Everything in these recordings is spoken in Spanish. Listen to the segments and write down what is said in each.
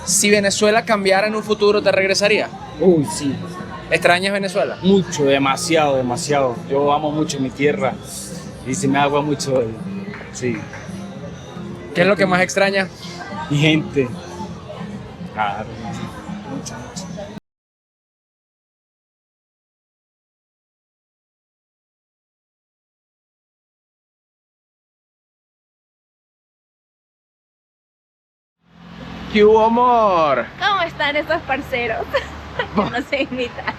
Si Venezuela cambiara en un futuro, ¿te regresaría? Uy, sí. ¿Extrañas Venezuela? Mucho, demasiado, demasiado. Yo amo mucho mi tierra y se me agua mucho. Sí. ¿Qué es lo que más extrañas? Mi gente. Claro. Mucho, mucho. ¿Qué hubo, amor? ¿Cómo están esos parceros? Yo no sé imitar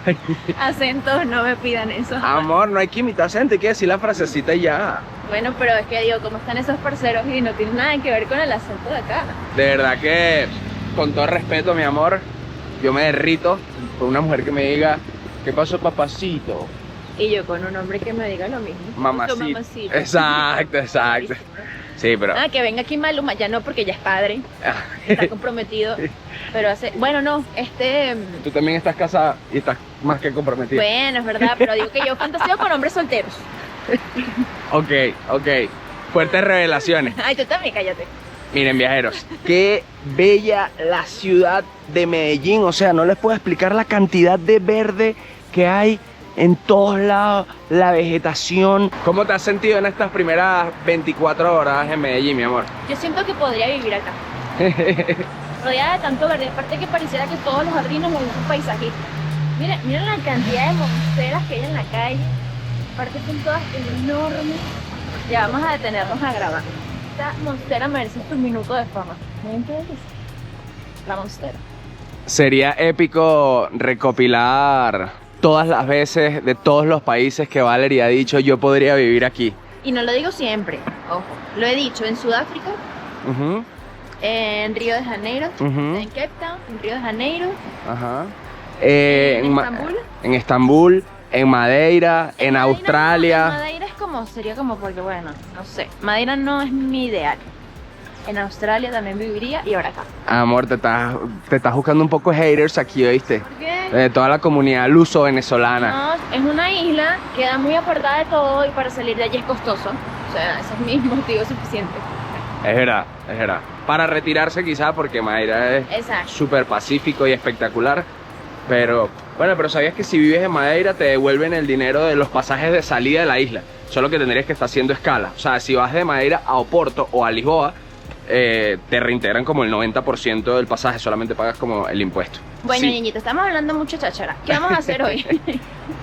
acentos, no me pidan eso. Amor, no hay que imitar acento, hay que decir la frasecita y ya. Bueno, pero es que digo, ¿cómo están esos parceros? Y no tiene nada que ver con el acento de acá. De verdad que, con todo respeto, mi amor, yo me derrito por una mujer que me diga, ¿qué pasó, papacito? Y yo con un hombre que me diga lo mismo. Mamacita. Mamacita. Exacto, exacto. Sí, pero... Ah, que venga aquí Maluma, ya no, porque ya es padre, está comprometido. Pero hace, bueno, no, Tú también estás casada y estás más que comprometida. bueno, es verdad, pero digo que yo fantaseo con hombres solteros. Ok, ok. Fuertes revelaciones. Ay, tú también, cállate. Miren, viajeros, qué bella la ciudad de Medellín. O sea, no les puedo explicar la cantidad de verde que hay en todos lados, la vegetación. ¿Cómo te has sentido en estas primeras 24 horas en Medellín, mi amor? Yo siento que podría vivir acá, rodeada de tanto verde, aparte que pareciera que todos los jardines los hizo paisajistas. Miren la cantidad de monsteras que hay en la calle, aparte son todas enormes. Ya vamos a detenernos a grabar. Esta monstera merece su minuto de fama. ¿Me entiendes? La monstera. Sería épico recopilar todas las veces de todos los países que Valerie ha dicho yo podría vivir aquí. Y no lo digo siempre, ojo. Lo he dicho en Sudáfrica, Ujú, en Río de Janeiro, ujú, en Cape Town, en Río de Janeiro, ajá. ¿En Ma- Estambul? En Estambul, en Madeira, en Madeira Australia. No, en Madeira es como, sería como porque, bueno, no sé. Madeira no es mi ideal. En Australia también viviría y ahora acá. Amor, te estás buscando un poco haters aquí, ¿oíste? ¿Por qué? De toda la comunidad luso-venezolana. No, es una isla, queda muy apartada de todo y para salir de allí es costoso. O sea, ese es mi motivo suficiente. Es verdad, es verdad. Para retirarse quizás porque Madeira es Exacto. súper pacífico y espectacular. Pero, bueno, pero ¿sabías que si vives en Madeira te devuelven el dinero de los pasajes de salida de la isla? Solo que tendrías que estar haciendo escala. O sea, si vas de Madeira a Oporto o a Lisboa, te reintegran como el 90% del pasaje, solamente pagas como el impuesto. Bueno, Sí. niñita, estamos hablando mucho cháchara. ¿Qué vamos a hacer hoy?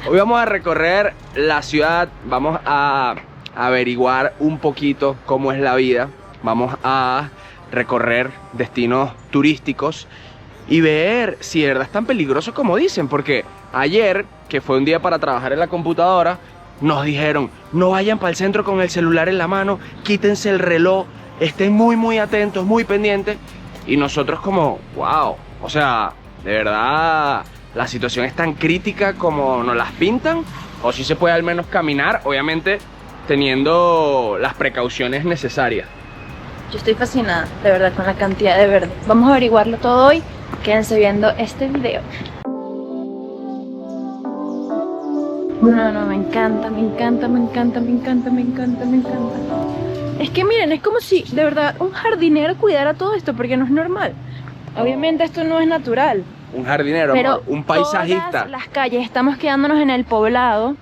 Hoy vamos a recorrer la ciudad, vamos a averiguar un poquito cómo es la vida, vamos a recorrer destinos turísticos y ver si de verdad es tan peligroso como dicen, porque ayer, que fue un día para trabajar en la computadora, nos dijeron, no vayan para el centro con el celular en la mano, quítense el reloj, estén muy atentos, muy pendientes, y nosotros como, wow, o sea, de verdad la situación es tan crítica como nos las pintan, o si se puede al menos caminar, obviamente teniendo las precauciones necesarias. Yo estoy fascinada, de verdad, con la cantidad de verde. Vamos a averiguarlo todo hoy. Quédense viendo este video. No, me encanta, me encanta, me encanta, me encanta, me encanta, me encanta. Es que miren, es como si de verdad un jardinero cuidara todo esto, porque no es normal. Obviamente esto no es natural. Un jardinero, Pero amor, un paisajista. todas las calles, estamos quedándonos en el poblado.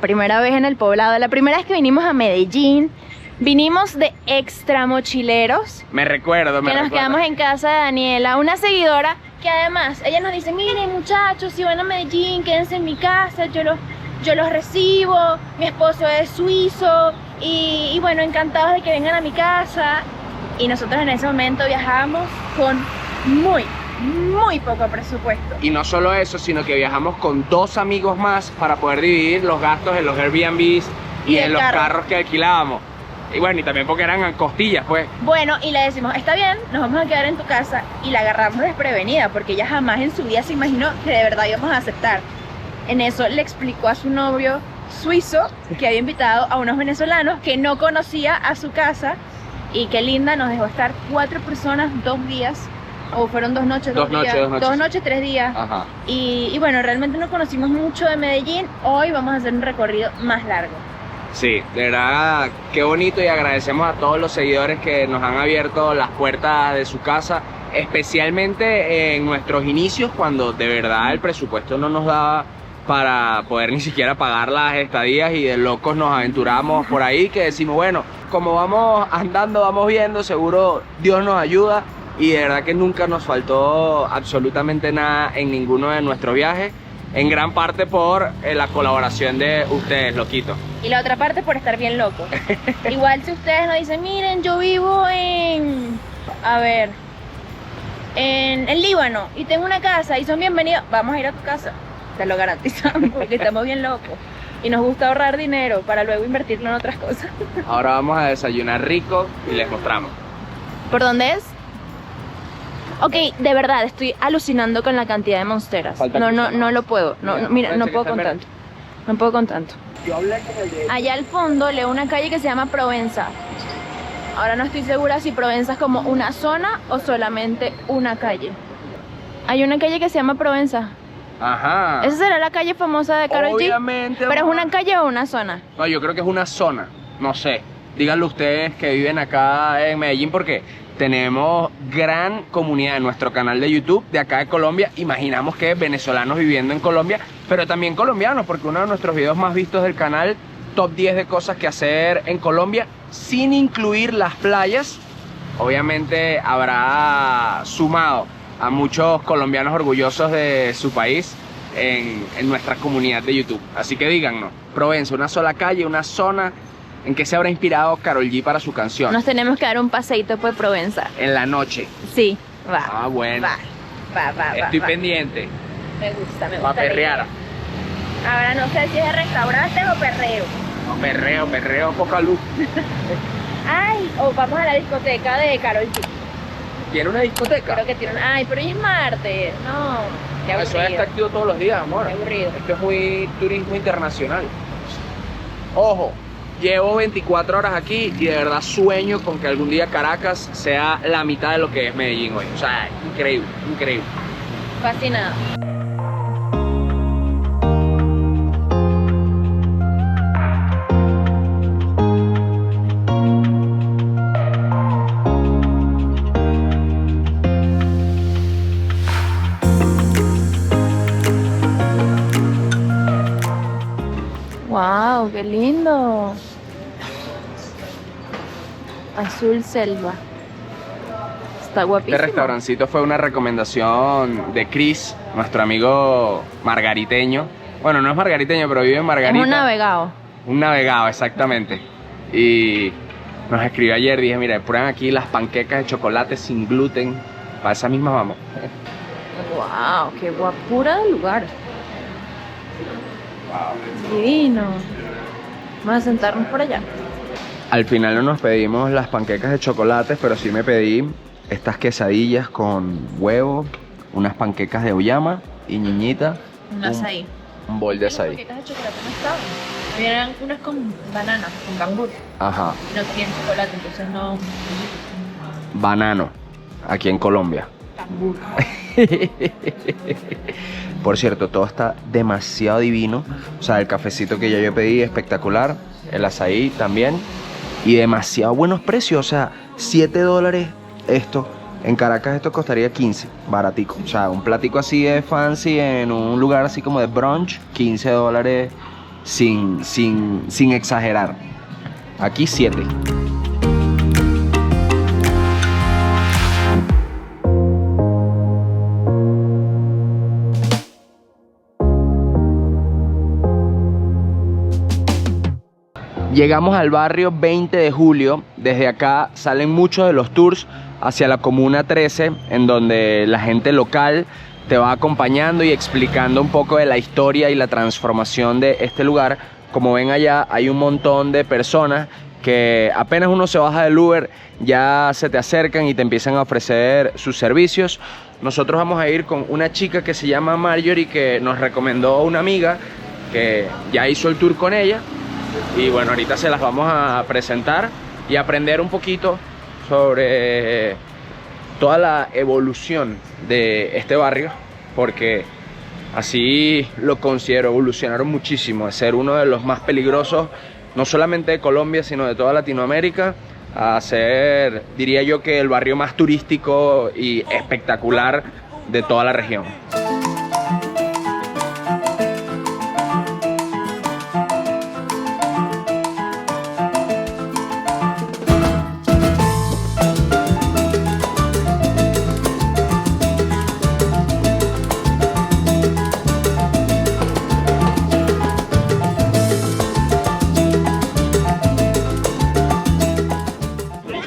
Primera vez en el poblado. La primera vez que vinimos a Medellín, vinimos de extra mochileros. Me recuerdo, Que nos quedamos en casa de Daniela, una seguidora que además, ella nos dice, miren muchachos, si van a Medellín, quédense en mi casa, yo los recibo, mi esposo es suizo y bueno, encantados de que vengan a mi casa. Y nosotros en ese momento viajamos con muy poco presupuesto. Y no solo eso, sino que viajamos con 2 amigos más para poder dividir los gastos en los Airbnbs y en el los carro. carros que alquilábamos. Y bueno, y también porque eran costillas, pues. Bueno, y le decimos, está bien, nos vamos a quedar en tu casa, y la agarramos desprevenida, porque ella jamás en su vida se imaginó que de verdad íbamos a aceptar. En eso le explicó a su novio suizo que había invitado a unos venezolanos que no conocía a su casa, y qué linda, nos dejó estar 4 personas, 2 días, o fueron 2 noches, 2 noches, días, 2 noches. 2 noches, 3 días. Ajá. Y bueno, realmente no conocimos mucho de Medellín. Hoy vamos a hacer un recorrido más largo. Sí, de verdad, qué bonito, y agradecemos a todos los seguidores que nos han abierto las puertas de su casa especialmente en nuestros inicios, cuando de verdad el presupuesto no nos daba para poder ni siquiera pagar las estadías y de locos nos aventuramos por ahí, que decimos, bueno, como vamos andando, vamos viendo, seguro Dios nos ayuda, y de verdad que nunca nos faltó absolutamente nada en ninguno de nuestros viajes, en gran parte por la colaboración de ustedes, loquitos. Y la otra parte por estar bien loco. Igual si ustedes nos dicen, miren, yo vivo en Líbano y tengo una casa y son bienvenidos, vamos a ir a tu casa, te lo garantizamos, porque estamos bien locos y nos gusta ahorrar dinero para luego invertirlo en otras cosas. Ahora vamos a desayunar rico y les mostramos. ¿Por dónde es? Ok, de verdad, estoy alucinando con la cantidad de monsteras. No lo puedo, mira, no puedo con tanto. No puedo con tanto. Yo hablé con el de... Allá al fondo leo una calle que se llama Provenza. Ahora no estoy segura si Provenza es como una zona o solamente una calle. Hay una calle que se llama Provenza. Ajá. Esa será la calle famosa de Karol G. Obviamente. ¿Pero es una calle o una zona? No, yo creo que es una zona. No sé. Díganlo ustedes que viven acá en Medellín, porque tenemos gran comunidad en nuestro canal de YouTube de acá de Colombia. Imaginamos que venezolanos viviendo en Colombia, pero también colombianos, porque uno de nuestros videos más vistos del canal, top 10 de cosas que hacer en Colombia, sin incluir las playas, obviamente habrá sumado a muchos colombianos orgullosos de su país en nuestra comunidad de YouTube. Así que díganos, Provenza, una sola calle, una zona. ¿En qué se habrá inspirado Karol G para su canción? Nos tenemos que dar un paseíto por Provenza. En la noche. Sí, va. Ah, bueno. Va. Estoy pendiente. Me gusta. Va a perrear. Ahora no sé si es de restaurante o perreo. No, perreo, poca luz. Ay, o vamos a la discoteca de Karol G. ¿Tiene una discoteca? Creo que tiene una... Ay, pero hoy es martes. No, qué aburrido. Eso ya está activo todos los días, amor. Qué aburrido. Esto es muy turismo internacional. Ojo. Llevo 24 horas aquí y de verdad sueño con que algún día Caracas sea la mitad de lo que es Medellín hoy. O sea, increíble, increíble. Fascinada. Wow, qué lindo. Azul selva. Está guapísimo. Este restaurancito fue una recomendación de Chris, nuestro amigo margariteño. Bueno, no es margariteño, pero vive en Margarita. Es un navegado. Un navegado, exactamente. Y nos escribió ayer, dije, mira, prueban aquí las panquecas de chocolate sin gluten. Para esa misma vamos. Wow, qué guapura del lugar. Wow. Divino. Vamos a sentarnos por allá. Al final no nos pedimos las panquecas de chocolate, pero sí me pedí estas quesadillas con huevo, unas panquecas de auyama y ñiñita. Un açaí. Un bol de Las açaí. panquecas de chocolate no estaban. Eran unas con banana, con cambur. Ajá. No tienen chocolate, entonces no. Banano, aquí en Colombia. Cambur. Por cierto, todo está demasiado divino. O sea, el cafecito que ya yo pedí, espectacular. El açaí también. Y demasiado buenos precios. O sea, $7 esto. En Caracas esto costaría 15, baratico. O sea, un platico así de fancy en un lugar así como de brunch, $15 sin exagerar. Aquí 7. Llegamos al barrio 20 de julio. Desde acá salen muchos de los tours hacia la Comuna 13, en donde la gente local te va acompañando y explicando un poco de la historia y la transformación de este lugar. Como ven allá, hay un montón de personas que apenas uno se baja del Uber, ya se te acercan y te empiezan a ofrecer sus servicios. Nosotros vamos a ir con una chica que se llama Marjorie, que nos recomendó una amiga que ya hizo el tour con ella. Y bueno, ahorita se las vamos a presentar y aprender un poquito sobre toda la evolución de este barrio, porque así lo considero, evolucionaron muchísimo de ser uno de los más peligrosos, no solamente de Colombia, sino de toda Latinoamérica, a ser, diría yo, que el barrio más turístico y espectacular de toda la región.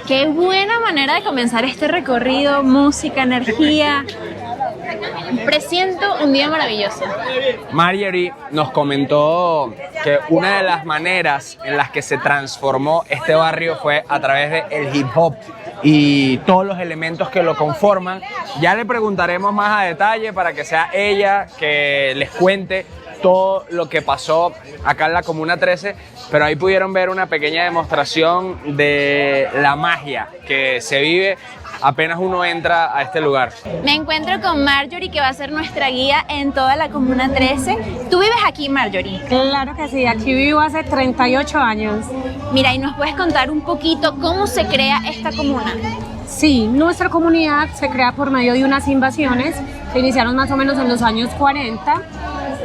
Qué buena manera de comenzar este recorrido, música, energía. Presiento un día maravilloso. Marjorie nos comentó que una de las maneras en las que se transformó este barrio fue a través del hip hop y todos los elementos que lo conforman. Ya le preguntaremos más a detalle para que sea ella que les cuente todo lo que pasó acá en la Comuna 13, pero ahí pudieron ver una pequeña demostración de la magia que se vive apenas uno entra a este lugar. Me encuentro con Marjorie, que va a ser nuestra guía en toda la Comuna 13. ¿Tú vives aquí, Marjorie? Claro que sí, aquí vivo hace 38 años. Mira, ¿y nos puedes contar un poquito cómo se crea esta comuna? Sí, nuestra comunidad se crea por medio de unas invasiones que iniciaron más o menos en los años 40,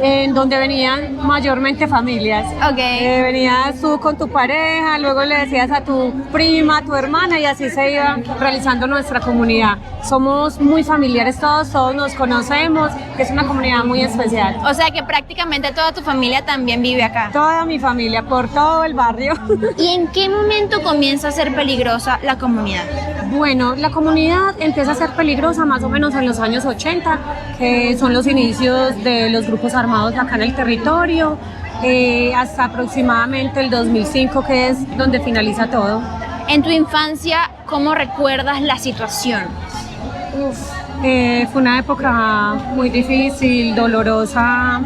en donde venían mayormente familias. Ok. Venías tú con tu pareja, luego le decías a tu prima, a tu hermana, y así se iba realizando nuestra comunidad. Somos muy familiares todos nos conocemos, es una comunidad muy especial. O sea que prácticamente toda tu familia también vive acá. Toda mi familia, por todo el barrio. ¿Y en qué momento comienza a ser peligrosa la comunidad? Bueno, la comunidad empieza a ser peligrosa más o menos en los años 80, que son los inicios de los grupos armados acá en el territorio, hasta aproximadamente el 2005, que es donde finaliza todo. En tu infancia, ¿cómo recuerdas la situación? Fue una época muy difícil, dolorosa,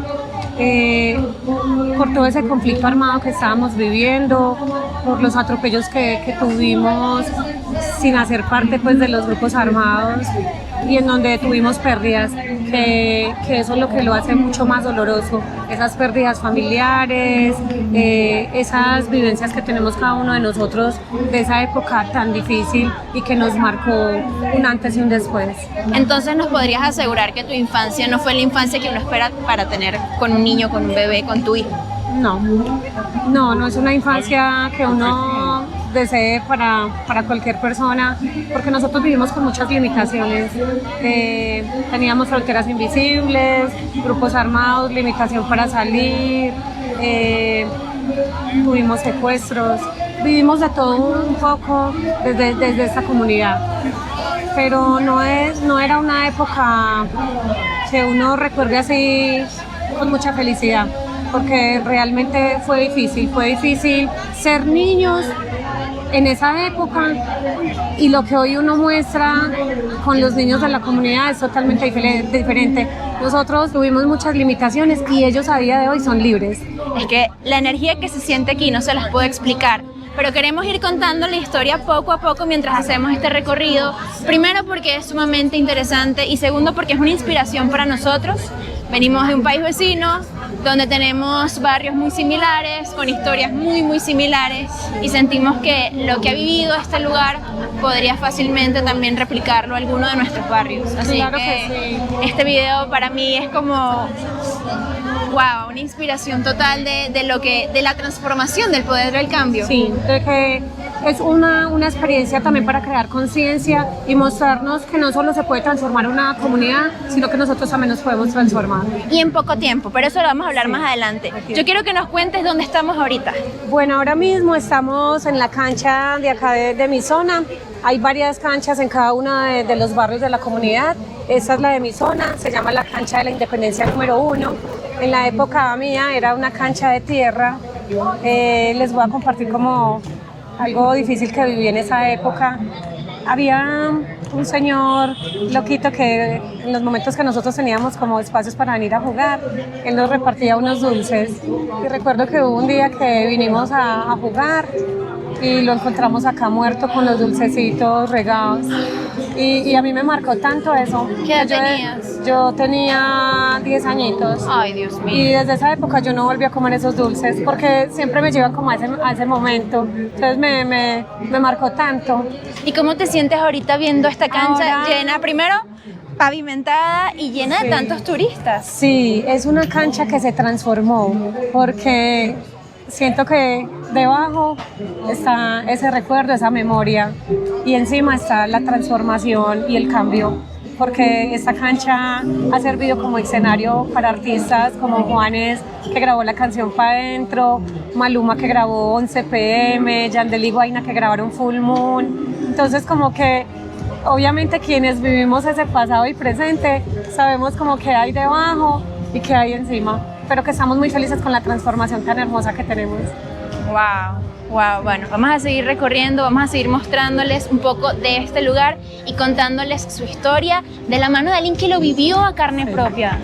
por todo ese conflicto armado que estábamos viviendo, por los atropellos que tuvimos sin hacer parte pues de los grupos armados, y en donde tuvimos pérdidas, que eso es lo que lo hace mucho más doloroso, esas pérdidas familiares, esas vivencias que tenemos cada uno de nosotros de esa época tan difícil y que nos marcó un antes y un después. Entonces, ¿nos podrías asegurar que tu infancia no fue la infancia que uno espera para tener con un niño, con un bebé, con tu hijo? No es una infancia que uno desee para cualquier persona, porque nosotros vivimos con muchas limitaciones. Teníamos fronteras invisibles, grupos armados, limitación para salir, tuvimos secuestros, vivimos de todo un poco desde esta comunidad. Pero no era una época que uno recuerde así con mucha felicidad, porque realmente fue difícil ser niños en esa época, y lo que hoy uno muestra con los niños de la comunidad es totalmente diferente. Nosotros tuvimos muchas limitaciones y ellos a día de hoy son libres. Es que la energía que se siente aquí no se las puedo explicar, pero queremos ir contando la historia poco a poco mientras hacemos este recorrido. Primero porque es sumamente interesante, y segundo porque es una inspiración para nosotros. Venimos de un país vecino donde tenemos barrios muy similares, con historias muy similares, y sentimos que lo que ha vivido este lugar podría fácilmente también replicarlo a alguno de nuestros barrios. Así Claro que sí. Este video para mí es como wow, una inspiración total de la transformación, del poder del cambio. Sí, de que es una experiencia también para crear conciencia y mostrarnos que no solo se puede transformar una comunidad, sino que nosotros también nos podemos transformar. Y en poco tiempo, pero eso lo vamos a hablar Sí. más adelante. Aquí. Yo quiero que nos cuentes dónde estamos ahorita. Bueno, ahora mismo estamos en la cancha de acá de mi zona. Hay varias canchas en cada uno de los barrios de la comunidad. Esta es la de mi zona, se llama la cancha de la Independencia número 1. En la época mía era una cancha de tierra. Les voy a compartir como algo difícil que viví en esa época. Había un señor loquito que en los momentos que nosotros teníamos como espacios para venir a jugar, él nos repartía unos dulces. Y recuerdo que hubo un día que vinimos a jugar y lo encontramos acá muerto con los dulcecitos regados. Y a mí me marcó tanto eso. ¿Qué edad Yo- tenías? Yo tenía 10 añitos. Ay, Dios mío. Y desde esa época yo no volví a comer esos dulces porque siempre me llevan como a ese momento. Entonces me marcó tanto. ¿Y cómo te sientes ahorita viendo esta cancha Ahora- llena, primero, pavimentada y llena de Sí. tantos turistas? Sí, es una cancha que se transformó porque siento que debajo está ese recuerdo, esa memoria y encima está la transformación y el cambio. Porque esta cancha ha servido como escenario para artistas como Juanes, que grabó la canción Pa' Dentro, Maluma, que grabó 11 PM, Yandel y Guayna, que grabaron Full Moon. Entonces, como que obviamente quienes vivimos ese pasado y presente sabemos como que hay debajo y que hay encima, pero que estamos muy felices con la transformación tan hermosa que tenemos. Wow, wow, bueno, vamos a seguir recorriendo, vamos a seguir mostrándoles un poco de este lugar y contándoles su historia de la mano de alguien que lo vivió a carne propia.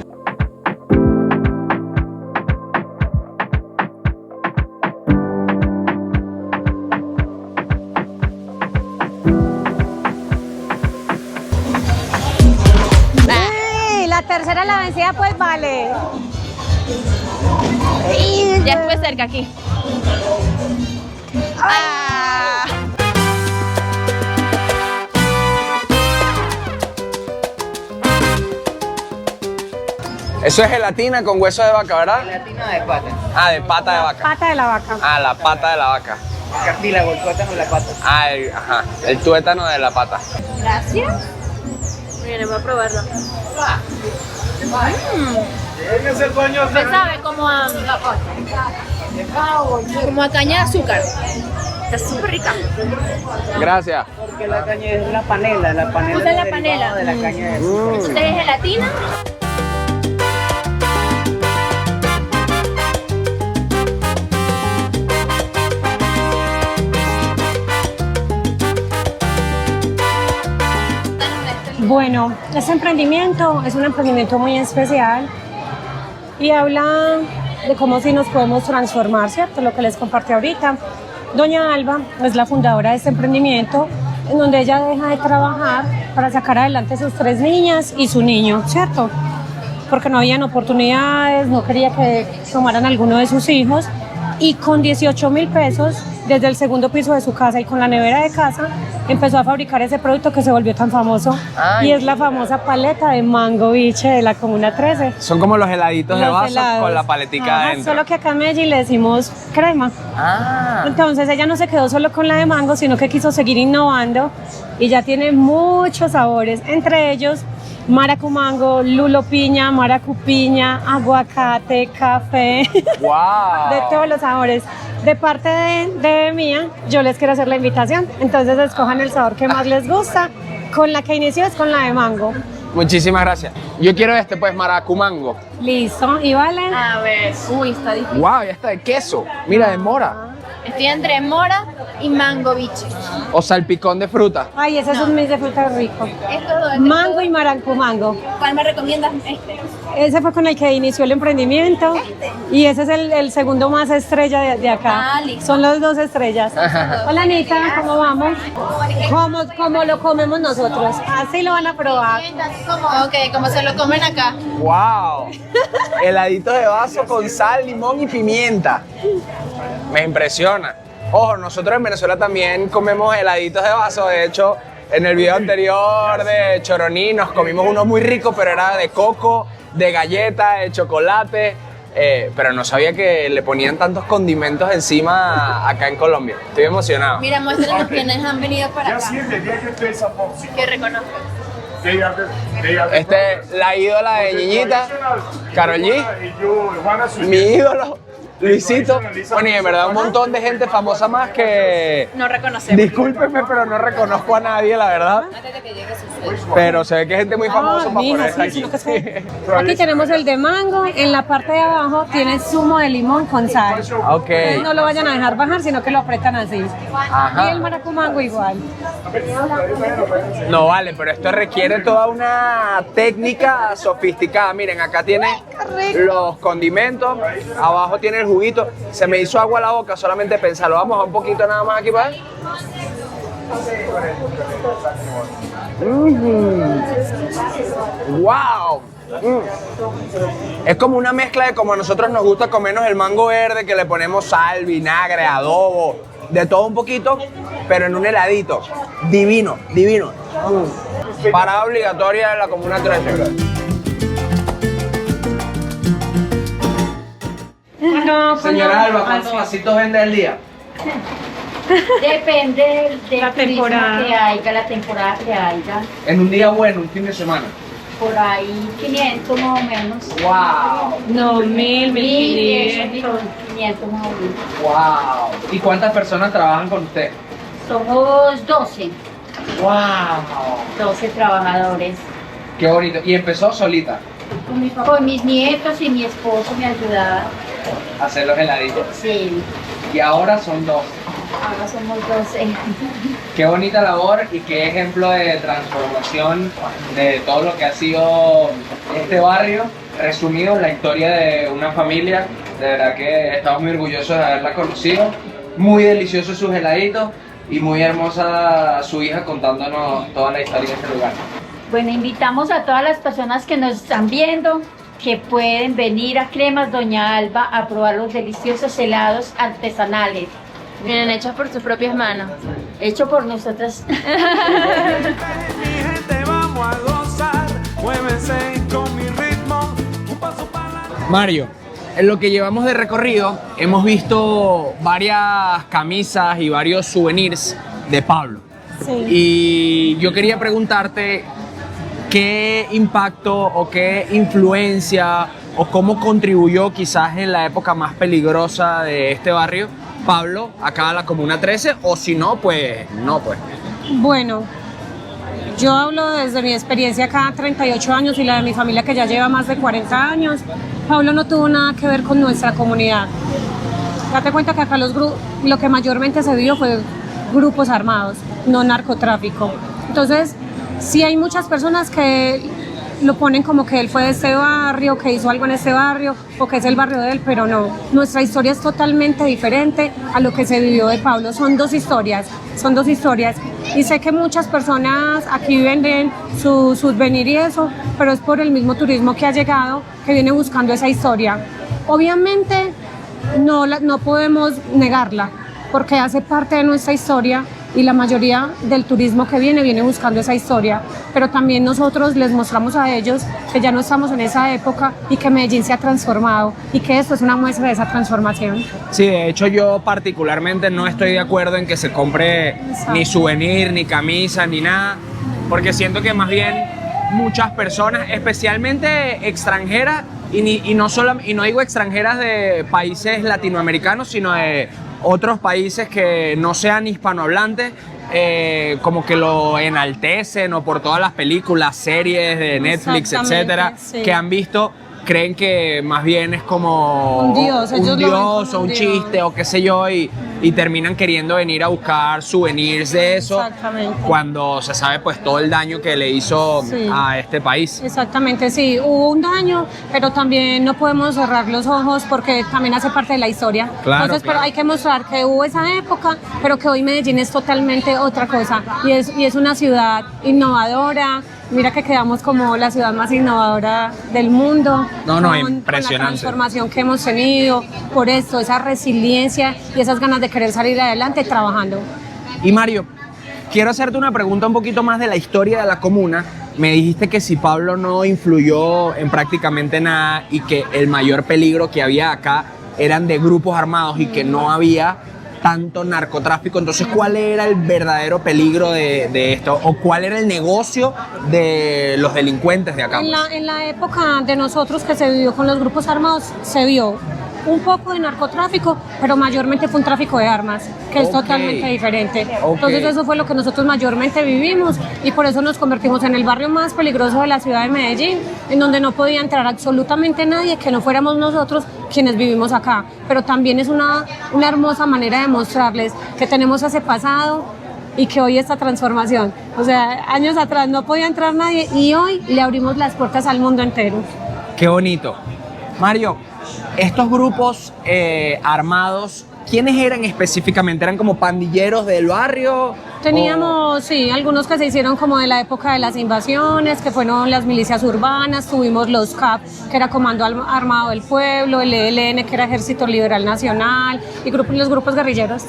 Sí, la tercera la vencida pues vale. Ya estuve cerca aquí. Ah. Eso es gelatina con hueso de vaca, ¿verdad? Gelatina de pata. Ah, de pata de vaca. Pata de la vaca. Ah, la pata de la vaca. Cartílago, el tuétano de la pata. Ah, el tuétano de la pata. Gracias. Miren, voy a probarlo. Me sabe como a caña de azúcar. Está súper rica. Gracias. Porque la caña es la panela. La panela Usa la es panela. derivado de la caña de azúcar. ¿Usted es gelatina? Bueno, este emprendimiento es un emprendimiento muy especial y habla de cómo sí nos podemos transformar, ¿cierto? Lo que les compartí ahorita. Doña Alba es la fundadora de este emprendimiento, en donde ella deja de trabajar para sacar adelante sus 3 niñas y su niño, ¿cierto? Porque no habían oportunidades, no quería que tomaran alguno de sus hijos, y con 18.000 pesos desde el segundo piso de su casa y con la nevera de casa empezó a fabricar ese producto que se volvió tan famoso. Ay. Y es la famosa paleta de mango biche de la Comuna 13. Son como los heladitos de Los vaso helados. con la paletica Ajá, adentro. solo que acá en Medellín le decimos crema. Ah. Entonces ella no se quedó solo con la de mango, sino que quiso seguir innovando y ya tiene muchos sabores, entre ellos maracumango, lulo piña, maracupiña, aguacate, café, Wow. de todos los sabores. De parte de mía, yo les quiero hacer la invitación, entonces escojan el sabor que más les gusta. Con la que inició es con la de mango. Muchísimas gracias. Yo quiero pues, maracumango. Listo, y vale. A ver, uy, está difícil. Wow, ya está de queso. Mira, de mora. Estoy entre mora y mango biche. O salpicón de fruta. Ay, ese es un mix de fruta rico. Estos dos. Mango y maracumango. ¿Cuál me recomiendas? Este. Ese fue con el que inició el emprendimiento y ese es el segundo más estrella de acá. Ah, listo. Son los 2 estrellas. Hola Anita, ¿cómo vamos? Como lo comemos nosotros. Así lo van a probar. Ok, como se lo comen acá. Wow. Heladitos de vaso con sal, limón y pimienta. Me impresiona. Ojo, nosotros en Venezuela también comemos heladitos de vaso. De hecho, en el video anterior de Choroní nos comimos uno muy rico, pero era de coco, de galleta, de chocolate. Pero no sabía que le ponían tantos condimentos encima acá en Colombia. Estoy emocionado. Mira, muéstranos quiénes han venido para acá. Que reconozco. La ídola de Ñiñita, Karol G, mi ídolo, Luisito. Bueno, y en verdad un montón de gente famosa más que... No reconocemos. Discúlpenme, pero no reconozco a nadie, la verdad. Pero se ve que es gente muy famosa para mija, ponerse sí, aquí. sino que sí. Aquí tenemos el de mango, en la parte de abajo tiene zumo de limón con sal. Ok. Ustedes no lo vayan a dejar bajar, sino que lo apretan así. Ajá. Y el maracumango igual. No vale, pero esto requiere toda una técnica sofisticada. Miren, acá tiene los condimentos, abajo tiene el juguito. Se me hizo agua a la boca solamente pensarlo. Vamos a un poquito nada más aquí para ver. ¡Wow! Es como una mezcla de como a nosotros nos gusta comernos el mango verde, que le ponemos sal, vinagre, adobo, de todo un poquito, pero en un heladito. Divino, divino. Parada obligatoria de la Comuna 13. No, Señora Alba, ¿cuántos vasitos vende al día? Depende de La temporada. que haya, la temporada que haya. En un día bueno, un fin de semana. Por ahí 500 más o menos. ¡Wow! No, 1000, 1500 más o menos. ¡Wow! ¿Y cuántas personas trabajan con usted? Somos 12, ¡Wow! 12 trabajadores. ¡Qué bonito! ¿Y empezó solita Con mis nietos y mi esposo me ayudaban. a hacer los heladitos? Sí, Y ahora son dos. ahora somos 12. Qué bonita labor y qué ejemplo de transformación de todo lo que ha sido este barrio. Resumido, la historia de una familia. De verdad que estamos muy orgullosos de haberla conocido. Muy deliciosos sus heladitos y muy hermosa su hija contándonos toda la historia de este lugar. Bueno, invitamos a todas las personas que nos están viendo que pueden venir a Cremas Doña Alba a probar los deliciosos helados artesanales. Vienen hechos por sus propias manos. Hecho por nosotras. Mi gente, vamos a gozar, muévense con mi ritmo, un paso para la... Mario, en lo que llevamos de recorrido hemos visto varias camisas y varios souvenirs de Pablo. Sí. Y yo quería preguntarte qué impacto o qué influencia o cómo contribuyó quizás en la época más peligrosa de este barrio Pablo acá a la Comuna 13, o si no, pues no, pues. Bueno, yo hablo desde mi experiencia acá, 38 años, y la de mi familia que ya lleva más de 40 años. Pablo no tuvo nada que ver con nuestra comunidad. Date cuenta que acá lo que mayormente se vio fue grupos armados, no narcotráfico. Entonces, sí hay muchas personas que lo ponen como que él fue de este barrio, que hizo algo en este barrio, o que es el barrio de él, pero no. Nuestra historia es totalmente diferente a lo que se vivió de Pablo. Son dos historias. Y sé que muchas personas aquí venden su souvenir y eso, pero es por el mismo turismo que ha llegado, que viene buscando esa historia. Obviamente no podemos negarla, porque hace parte de nuestra historia y la mayoría del turismo que viene buscando esa historia, pero también nosotros les mostramos a ellos que ya no estamos en esa época y que Medellín se ha transformado y que esto es una muestra de esa transformación. Sí, de hecho yo particularmente no estoy de acuerdo en que se compre ni souvenir, ni camisa, ni nada, porque siento que más bien muchas personas, especialmente extranjeras, y no digo extranjeras de países latinoamericanos, sino de otros países que no sean hispanohablantes, como que lo enaltecen, o por todas las películas, series de Netflix, etcétera, sí, que han visto, creen que más bien es como un dios, ellos lo ven como o un dios. chiste o qué sé yo, y terminan queriendo venir a buscar souvenirs de eso, Exactamente. cuando se sabe pues todo el daño que le hizo Sí. a este país. Exactamente, sí, hubo un daño, pero también no podemos cerrar los ojos porque también hace parte de la historia. Claro, Entonces, claro. pero hay que mostrar que hubo esa época, pero que hoy Medellín es totalmente otra cosa y es una ciudad innovadora. Mira que quedamos como la ciudad más innovadora del mundo. No, con la impresionante. transformación que hemos tenido, por esto, esa resiliencia y esas ganas de querer salir adelante trabajando. Y Mario, quiero hacerte una pregunta un poquito más de la historia de la comuna. Me dijiste que si Pablo no influyó en prácticamente nada y que el mayor peligro que había acá eran de grupos armados y que no había tanto narcotráfico. Entonces, ¿cuál era el verdadero peligro de esto? ¿O cuál era el negocio de los delincuentes de acá? En la época de nosotros que se vivió con los grupos armados, se vio un poco de narcotráfico, pero mayormente fue un tráfico de armas, que es Ok. totalmente diferente. Ok. Entonces eso fue lo que nosotros mayormente vivimos y por eso nos convertimos en el barrio más peligroso de la ciudad de Medellín, en donde no podía entrar absolutamente nadie que no fuéramos nosotros quienes vivimos acá. Pero también es una hermosa manera de mostrarles que tenemos ese pasado y que hoy esta transformación. O sea, años atrás no podía entrar nadie y hoy le abrimos las puertas al mundo entero. Qué bonito. Mario, estos grupos armados, ¿quiénes eran específicamente? ¿Eran como pandilleros del barrio Teníamos, sí, algunos que se hicieron como de la época de las invasiones, que fueron las milicias urbanas, tuvimos los CAP, que era Comando Armado del Pueblo, el ELN, que era Ejército Liberal Nacional, y los grupos guerrilleros.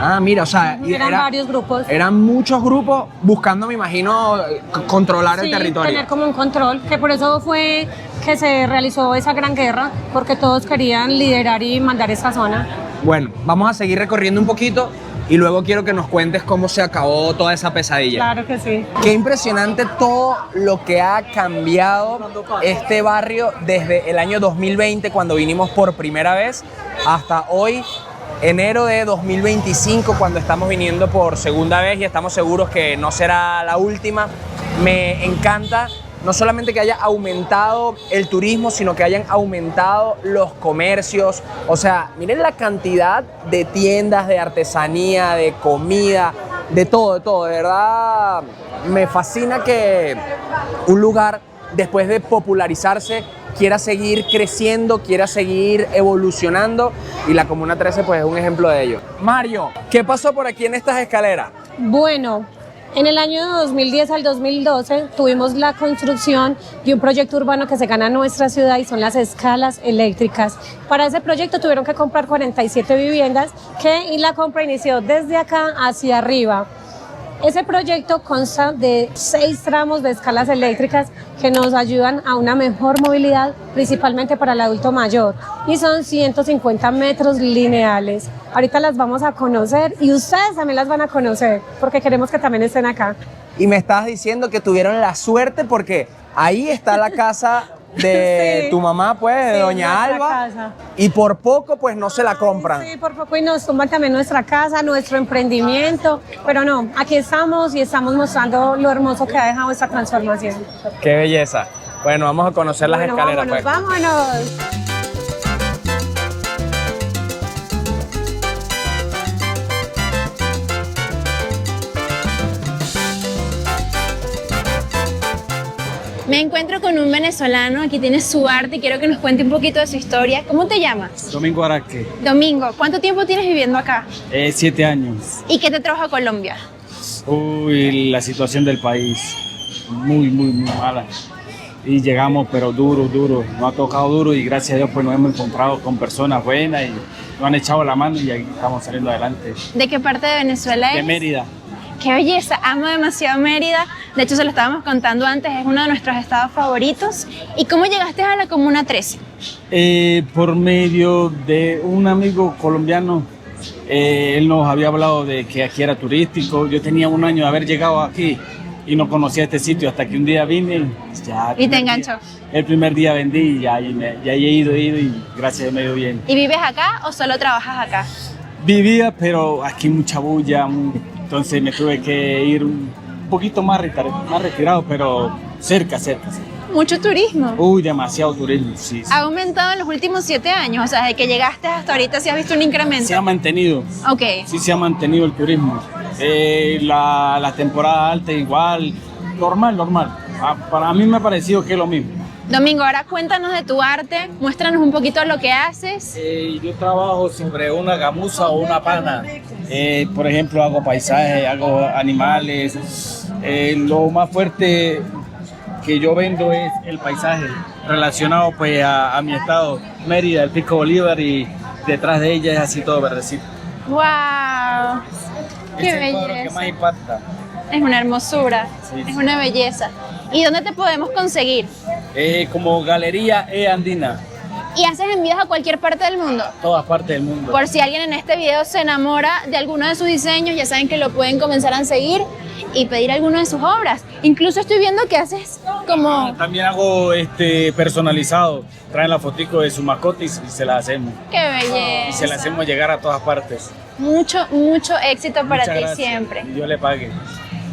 Ah, mira, o sea, Eran varios grupos. Eran muchos grupos buscando, me imagino, controlar el Sí, territorio. tener como un control, que por eso fue que se realizó esa gran guerra, porque todos querían liderar y mandar esta zona. Bueno, vamos a seguir recorriendo un poquito y luego quiero que nos cuentes cómo se acabó toda esa pesadilla. Claro que sí. Qué impresionante todo lo que ha cambiado este barrio desde el año 2020, cuando vinimos por primera vez, hasta hoy, enero de 2025, cuando estamos viniendo por segunda vez y estamos seguros que no será la última. Me encanta no solamente que haya aumentado el turismo, sino que hayan aumentado los comercios. O sea, miren la cantidad de tiendas, de artesanía, de comida, de todo. De verdad, me fascina que un lugar, después de popularizarse, quiera seguir creciendo, quiera seguir evolucionando, y la Comuna 13 pues es un ejemplo de ello. Mario, ¿qué pasó por aquí en estas escaleras? Bueno, en el año 2010 al 2012 tuvimos la construcción de un proyecto urbano que se gana en nuestra ciudad y son las escalas eléctricas. Para ese proyecto tuvieron que comprar 47 viviendas y la compra inició desde acá hacia arriba. Ese proyecto consta de 6 tramos de escalas eléctricas que nos ayudan a una mejor movilidad, principalmente para el adulto mayor, y son 150 metros lineales. Ahorita las vamos a conocer y ustedes también las van a conocer, porque queremos que también estén acá. Y me estabas diciendo que tuvieron la suerte porque ahí está la casa de Sí. tu mamá, pues, de Sí, Doña nuestra Alba, casa. y por poco pues no se la compran. Sí, por poco y nos tumban también nuestra casa, nuestro emprendimiento, pero no, aquí estamos y estamos mostrando lo hermoso que ha dejado esta transformación. Qué belleza. Bueno, vamos a conocer las Bueno, escaleras, pues. vámonos. Me encuentro con un venezolano, aquí tiene su arte y quiero que nos cuente un poquito de su historia. ¿Cómo te llamas? Domingo Araque, Domingo. ¿Cuánto tiempo tienes viviendo acá? 7 años. ¿Y qué te trajo a Colombia? Uy, la situación del país, muy mala. Y llegamos, pero duro, nos ha tocado duro y gracias a Dios pues nos hemos encontrado con personas buenas y nos han echado la mano y aquí estamos saliendo adelante. ¿De qué parte de Venezuela De eres? Mérida. Qué belleza, amo demasiado Mérida. De hecho, se lo estábamos contando antes, es uno de nuestros estados favoritos. ¿Y cómo llegaste a la Comuna 13? Por medio de un amigo colombiano, él nos había hablado de que aquí era turístico. Yo tenía 1 año de haber llegado aquí y no conocía este sitio hasta que un día vine. Ya, Y te enganchó. El primer día vendí y ya he ido y gracias a Dios me dio bien. ¿Y vives acá o solo trabajas acá? Vivía, pero aquí mucha bulla, entonces me tuve que ir un poquito más retirado, pero cerca. Mucho turismo. Uy, demasiado turismo, sí. ¿Ha aumentado en los últimos 7 años? O sea, desde que llegaste hasta ahorita, ¿sí has visto un incremento? Se ha mantenido. Ok. Sí se ha mantenido el turismo. La temporada alta igual, normal. Para mí me ha parecido que es lo mismo. Domingo, ahora cuéntanos de tu arte, muéstranos un poquito lo que haces. Yo trabajo sobre una gamuza o una pana. Por ejemplo, hago paisajes, hago animales. Lo más fuerte que yo vendo es el paisaje relacionado pues a mi estado, Mérida, el Pico Bolívar, y detrás de ella es así todo verdecito. ¡Wow! ¡Qué Es el cuadro que belleza! más impacta. Es una hermosura, Sí, es sí. una belleza. ¿Y dónde te podemos conseguir? Como Galería Andina, ¿Y haces envíos a cualquier parte del mundo? todas partes del mundo. Por si alguien en este video se enamora de alguno de sus diseños, ya saben que lo pueden comenzar a seguir y pedir alguno de sus obras. Incluso estoy viendo que haces como... También hago personalizado. Traen la fotico de su mascota y se la hacemos. ¡Qué Y se belleza! la hacemos llegar a todas partes. Mucho éxito para Muchas ti gracias. siempre. Y yo le pague.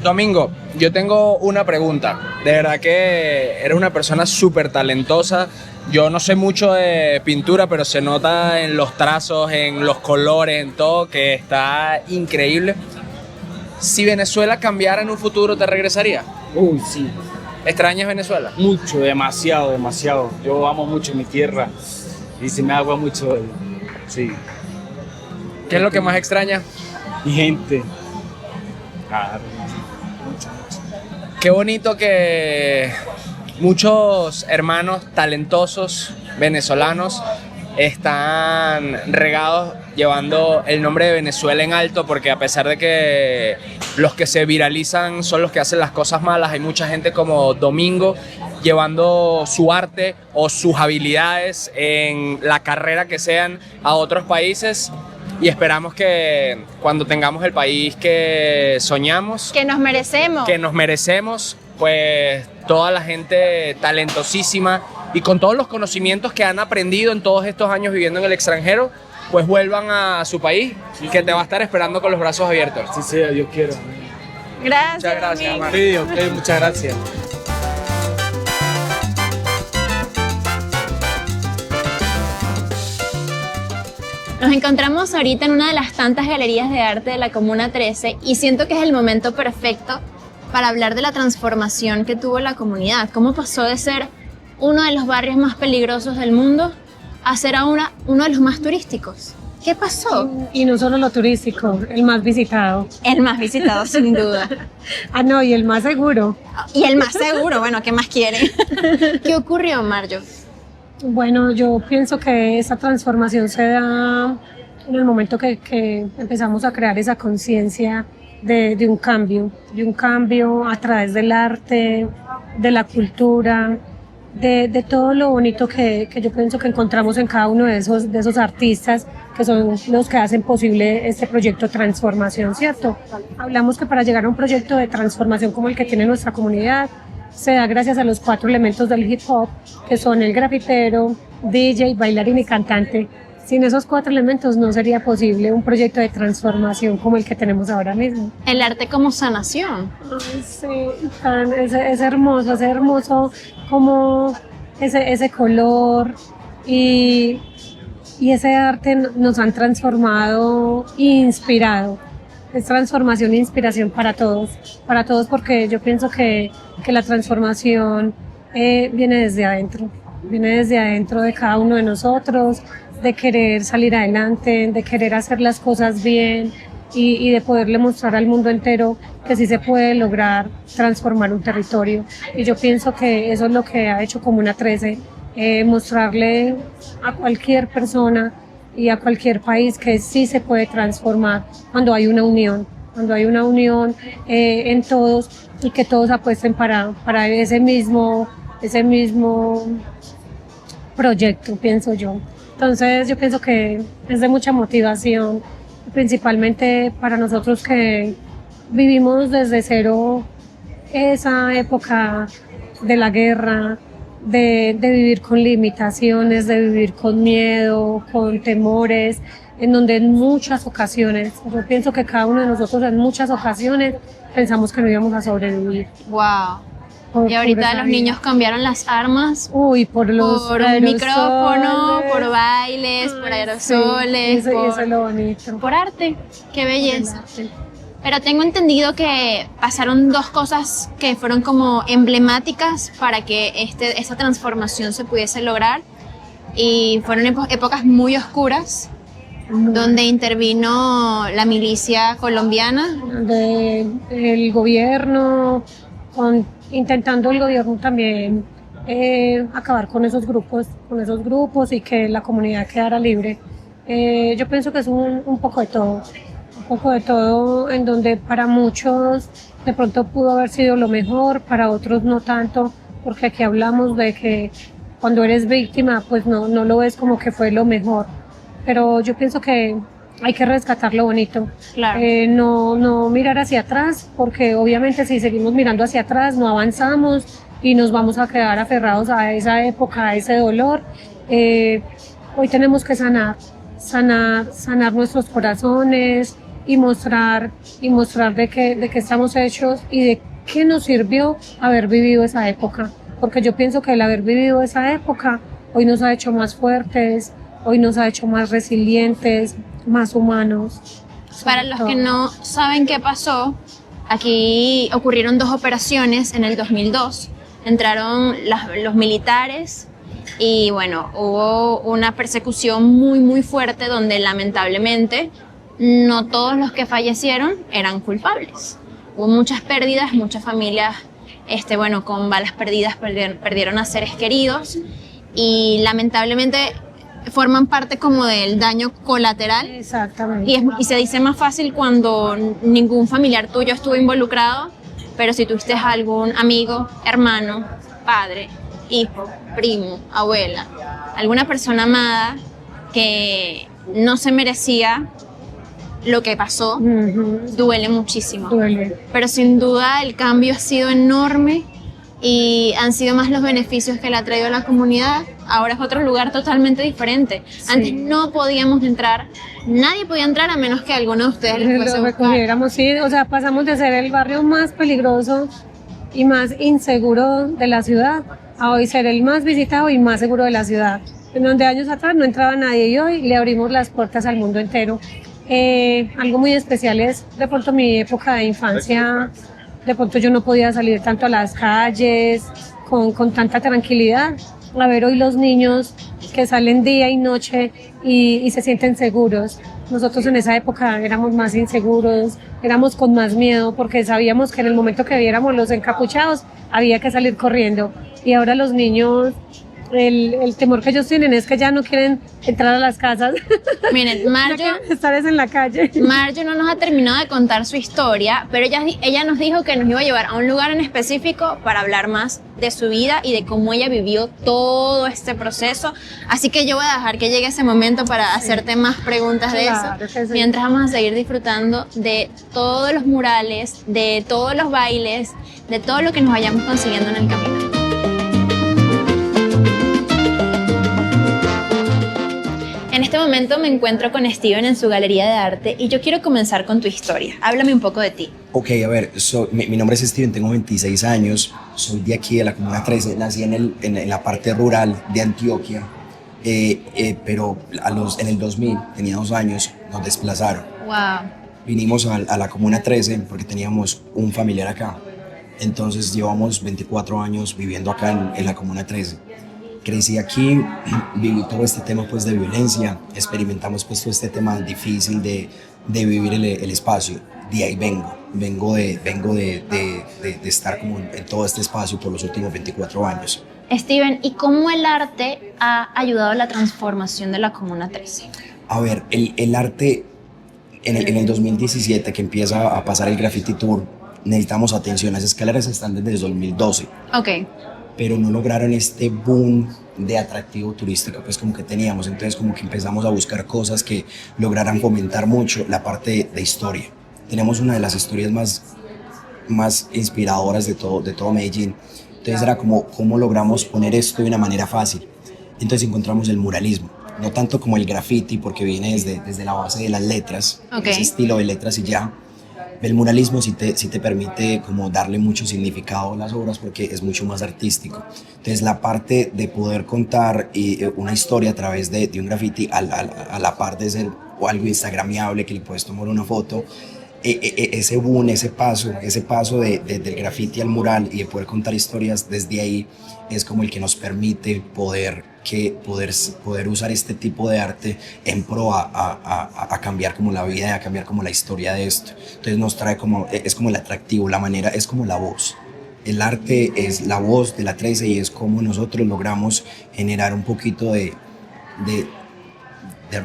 Domingo, yo tengo una pregunta. De verdad que eres una persona súper talentosa. Yo no sé mucho de pintura, pero se nota en los trazos, en los colores, en todo, que está increíble. Si Venezuela cambiara en un futuro, ¿te regresaría? Uy, sí. ¿Extrañas Venezuela? Mucho, demasiado. Yo amo mucho mi tierra y se me agua mucho. Sí. ¿Qué es lo que más extrañas? Mi gente. Claro. Qué bonito que muchos hermanos talentosos venezolanos están regados llevando el nombre de Venezuela en alto, porque a pesar de que los que se viralizan son los que hacen las cosas malas, hay mucha gente como Domingo llevando su arte o sus habilidades en la carrera que sean a otros países, y esperamos que cuando tengamos el país que soñamos, Que nos merecemos. pues toda la gente talentosísima y con todos los conocimientos que han aprendido en todos estos años viviendo en el extranjero, pues vuelvan a su país, que te va a estar esperando con los brazos abiertos. Sí sea, Dios quiera. Gracias. Muchas gracias, Domingo. Marco. Sí, ok, muchas gracias. Nos encontramos ahorita en una de las tantas galerías de arte de la Comuna 13 y siento que es el momento perfecto para hablar de la transformación que tuvo la comunidad. Cómo pasó de ser uno de los barrios más peligrosos del mundo a ser ahora uno de los más turísticos. ¿Qué pasó? Y no solo lo turístico, el más visitado. El más visitado, sin duda. Ah, no, y el más seguro. Y el más seguro, bueno, ¿qué más quieren? ¿Qué ocurrió, Marjo? Bueno, yo pienso que esa transformación se da en el momento que empezamos a crear esa conciencia de un cambio a través del arte, de la cultura, de todo lo bonito que yo pienso que encontramos en cada uno de esos artistas que son los que hacen posible este proyecto de transformación, ¿cierto? Hablamos que para llegar a un proyecto de transformación como el que tiene nuestra comunidad, se da gracias a los 4 elementos del hip hop, que son el grafitero, DJ, bailarín y cantante. Sin esos 4 elementos no sería posible un proyecto de transformación como el que tenemos ahora mismo. El arte como sanación. Ay, sí, es hermoso como ese color y ese arte nos han transformado e inspirado. Es transformación e inspiración para todos porque yo pienso que la transformación viene desde adentro de cada uno de nosotros, de querer salir adelante, de querer hacer las cosas bien y de poderle mostrar al mundo entero que sí se puede lograr transformar un territorio. Y yo pienso que eso es lo que ha hecho Comuna 13, mostrarle a cualquier persona y a cualquier país que sí se puede transformar cuando hay una unión en todos y que todos apuesten para ese mismo proyecto, pienso yo. Entonces yo pienso que es de mucha motivación, principalmente para nosotros que vivimos desde cero esa época de la guerra, de vivir con limitaciones, de vivir con miedo, con temores, en donde en muchas ocasiones, yo pienso que cada uno de nosotros en muchas ocasiones pensamos que no íbamos a sobrevivir. Wow. Por Y ahorita esa los vida. niños cambiaron las armas Uy, por los por un aerosoles. micrófono, por bailes, por Ay, aerosoles, sí, eso es lo bonito. por arte. Qué belleza. Pero tengo entendido que pasaron 2 cosas que fueron como emblemáticas para que esta transformación se pudiese lograr. Y fueron épocas muy oscuras, donde intervino la milicia colombiana. El gobierno, intentando el gobierno también acabar con esos grupos y que la comunidad quedara libre. Yo pienso que es un poco de todo, en donde para muchos de pronto pudo haber sido lo mejor, para otros no tanto, porque aquí hablamos de que cuando eres víctima pues no lo ves como que fue lo mejor, pero yo pienso que hay que rescatar lo bonito. Claro. No mirar hacia atrás, porque obviamente si seguimos mirando hacia atrás no avanzamos y nos vamos a quedar aferrados a esa época, a ese dolor. Hoy tenemos que sanar nuestros corazones y mostrar de qué estamos hechos y de qué nos sirvió haber vivido esa época, porque yo pienso que el haber vivido esa época hoy nos ha hecho más fuertes, hoy nos ha hecho más resilientes, más humanos. Para los que no saben qué pasó, aquí ocurrieron 2 operaciones en el 2002. Entraron los militares y bueno, hubo una persecución muy muy fuerte donde lamentablemente no todos los que fallecieron eran culpables. hubo muchas pérdidas, muchas familias, bueno, con balas perdidas perdieron a seres queridos y lamentablemente forman parte como del daño colateral. Exactamente. Y se dice más fácil cuando ningún familiar tuyo estuvo involucrado, pero si tuviste algún amigo, hermano, padre, hijo, primo, abuela, alguna persona amada que no se merecía lo que pasó, duele muchísimo. Duele. Pero sin duda el cambio ha sido enorme y han sido más los beneficios que le ha traído a la comunidad. Ahora es otro lugar totalmente diferente. Sí. Antes no podíamos entrar, nadie podía entrar a menos que alguno de ustedes les fuese a Lo buscar. recogiéramos, sí, o sea, pasamos de ser el barrio más peligroso y más inseguro de la ciudad a hoy ser el más visitado y más seguro de la ciudad, en donde años atrás no entraba nadie y hoy le abrimos las puertas al mundo entero. Algo muy especial es de pronto mi época de infancia, de pronto yo no podía salir tanto a las calles con tanta tranquilidad. A ver hoy los niños que salen día y noche y se sienten seguros. Nosotros en esa época éramos más inseguros, éramos con más miedo porque sabíamos que en el momento que viéramos los encapuchados había que salir corriendo. Y ahora los niños, el temor que ellos tienen es que ya no quieren entrar a las casas. Miren, Marjo Estar es en la calle. no nos ha terminado de contar su historia, pero ella nos dijo que nos iba a llevar a un lugar en específico para hablar más de su vida y de cómo ella vivió todo este proceso. Así que yo voy a dejar que llegue ese momento para hacerte más preguntas de Claro eso, que sí. mientras vamos a seguir disfrutando de todos los murales, de todos los bailes, de todo lo que nos vayamos consiguiendo en el camino. En este momento me encuentro con Steven en su galería de arte y yo quiero comenzar con tu historia. Háblame un poco de ti. Ok, a ver, mi nombre es Steven, tengo 26 años, soy de aquí, de la Comuna 13, nací en la parte rural de Antioquia, pero en el 2000, tenía 2 años, nos desplazaron. Wow. Vinimos a la Comuna 13 porque teníamos un familiar acá, entonces llevamos 24 años viviendo acá en la Comuna 13. Crecí aquí, viví todo este tema pues de violencia, experimentamos pues todo este tema difícil de vivir el espacio. De ahí vengo de estar como en todo este espacio por los últimos 24 años. Steven, ¿y cómo el arte ha ayudado a la transformación de la Comuna 13? A ver, el arte en el 2017 que empieza a pasar el Graffiti Tour, necesitamos atención. Las escaleras están desde el 2012. Ok. Pero no lograron este boom de atractivo turístico pues como que teníamos, entonces como que empezamos a buscar cosas que lograran fomentar mucho la parte de historia. Tenemos una de las historias más inspiradoras de todo Medellín, entonces era como cómo logramos poner esto de una manera fácil. Entonces encontramos el muralismo, no tanto como el graffiti porque viene desde la base de las letras, Okay. ese estilo de letras y ya. El muralismo sí te permite como darle mucho significado a las obras porque es mucho más artístico. Entonces la parte de poder contar una historia a través de un graffiti a la par de ser algo instagramiable que le puedes tomar una foto, ese boom, ese paso del graffiti al mural y de poder contar historias desde ahí es como el que nos permite poder usar este tipo de arte en pro a cambiar como la vida y a cambiar como la historia de esto. Entonces nos trae es como el atractivo, la manera, es como la voz. El arte es la voz de la 13 y es como nosotros logramos generar un poquito de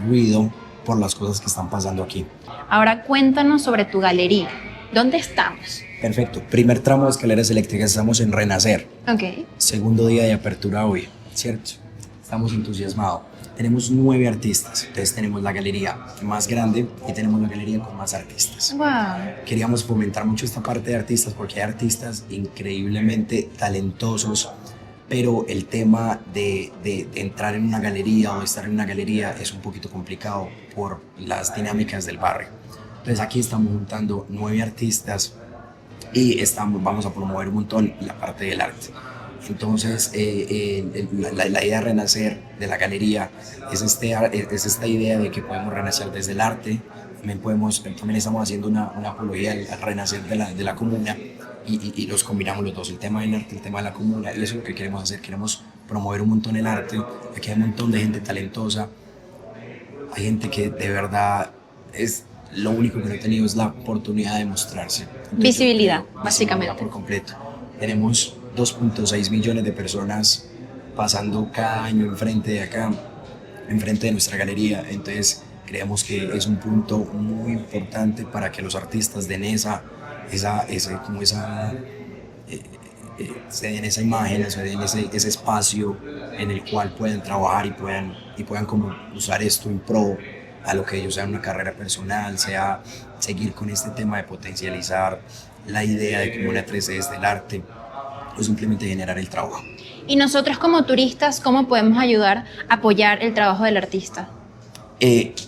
ruido por las cosas que están pasando aquí. Ahora cuéntanos sobre tu galería. ¿Dónde estamos? Perfecto. Primer tramo de escaleras eléctricas, estamos en Renacer. Ok. Segundo día de apertura hoy, ¿cierto? Estamos entusiasmados. Tenemos 9 artistas, entonces tenemos la galería más grande y tenemos la galería con más artistas. Wow. Queríamos fomentar mucho esta parte de artistas porque hay artistas increíblemente talentosos, pero el tema de entrar en una galería o estar en una galería es un poquito complicado por las dinámicas del barrio. Entonces aquí estamos juntando 9 artistas y vamos a promover un montón la parte del arte. Entonces la idea de renacer de la galería es esta idea de que podemos renacer desde el arte. También estamos haciendo una apología al renacer de la comuna y los combinamos los dos, el tema del arte, el tema de la comuna, y eso es lo que queremos hacer. Queremos promover un montón el arte. Aquí hay un montón de gente talentosa, hay gente que de verdad lo único que no ha tenido es la oportunidad de mostrarse. Entonces, Visibilidad, visibilidad básicamente. por completo. Tenemos 2.6 millones de personas pasando cada año enfrente de acá, enfrente de nuestra galería, entonces creemos que es un punto muy importante para que los artistas den se den esa imagen, se den ese espacio en el cual puedan trabajar y puedan como usar esto en pro a lo que ellos sean una carrera personal, sea seguir con este tema de potencializar la idea de Comuna 13 desde el arte o simplemente generar el trabajo. Y nosotros como turistas, ¿cómo podemos ayudar a apoyar el trabajo del artista?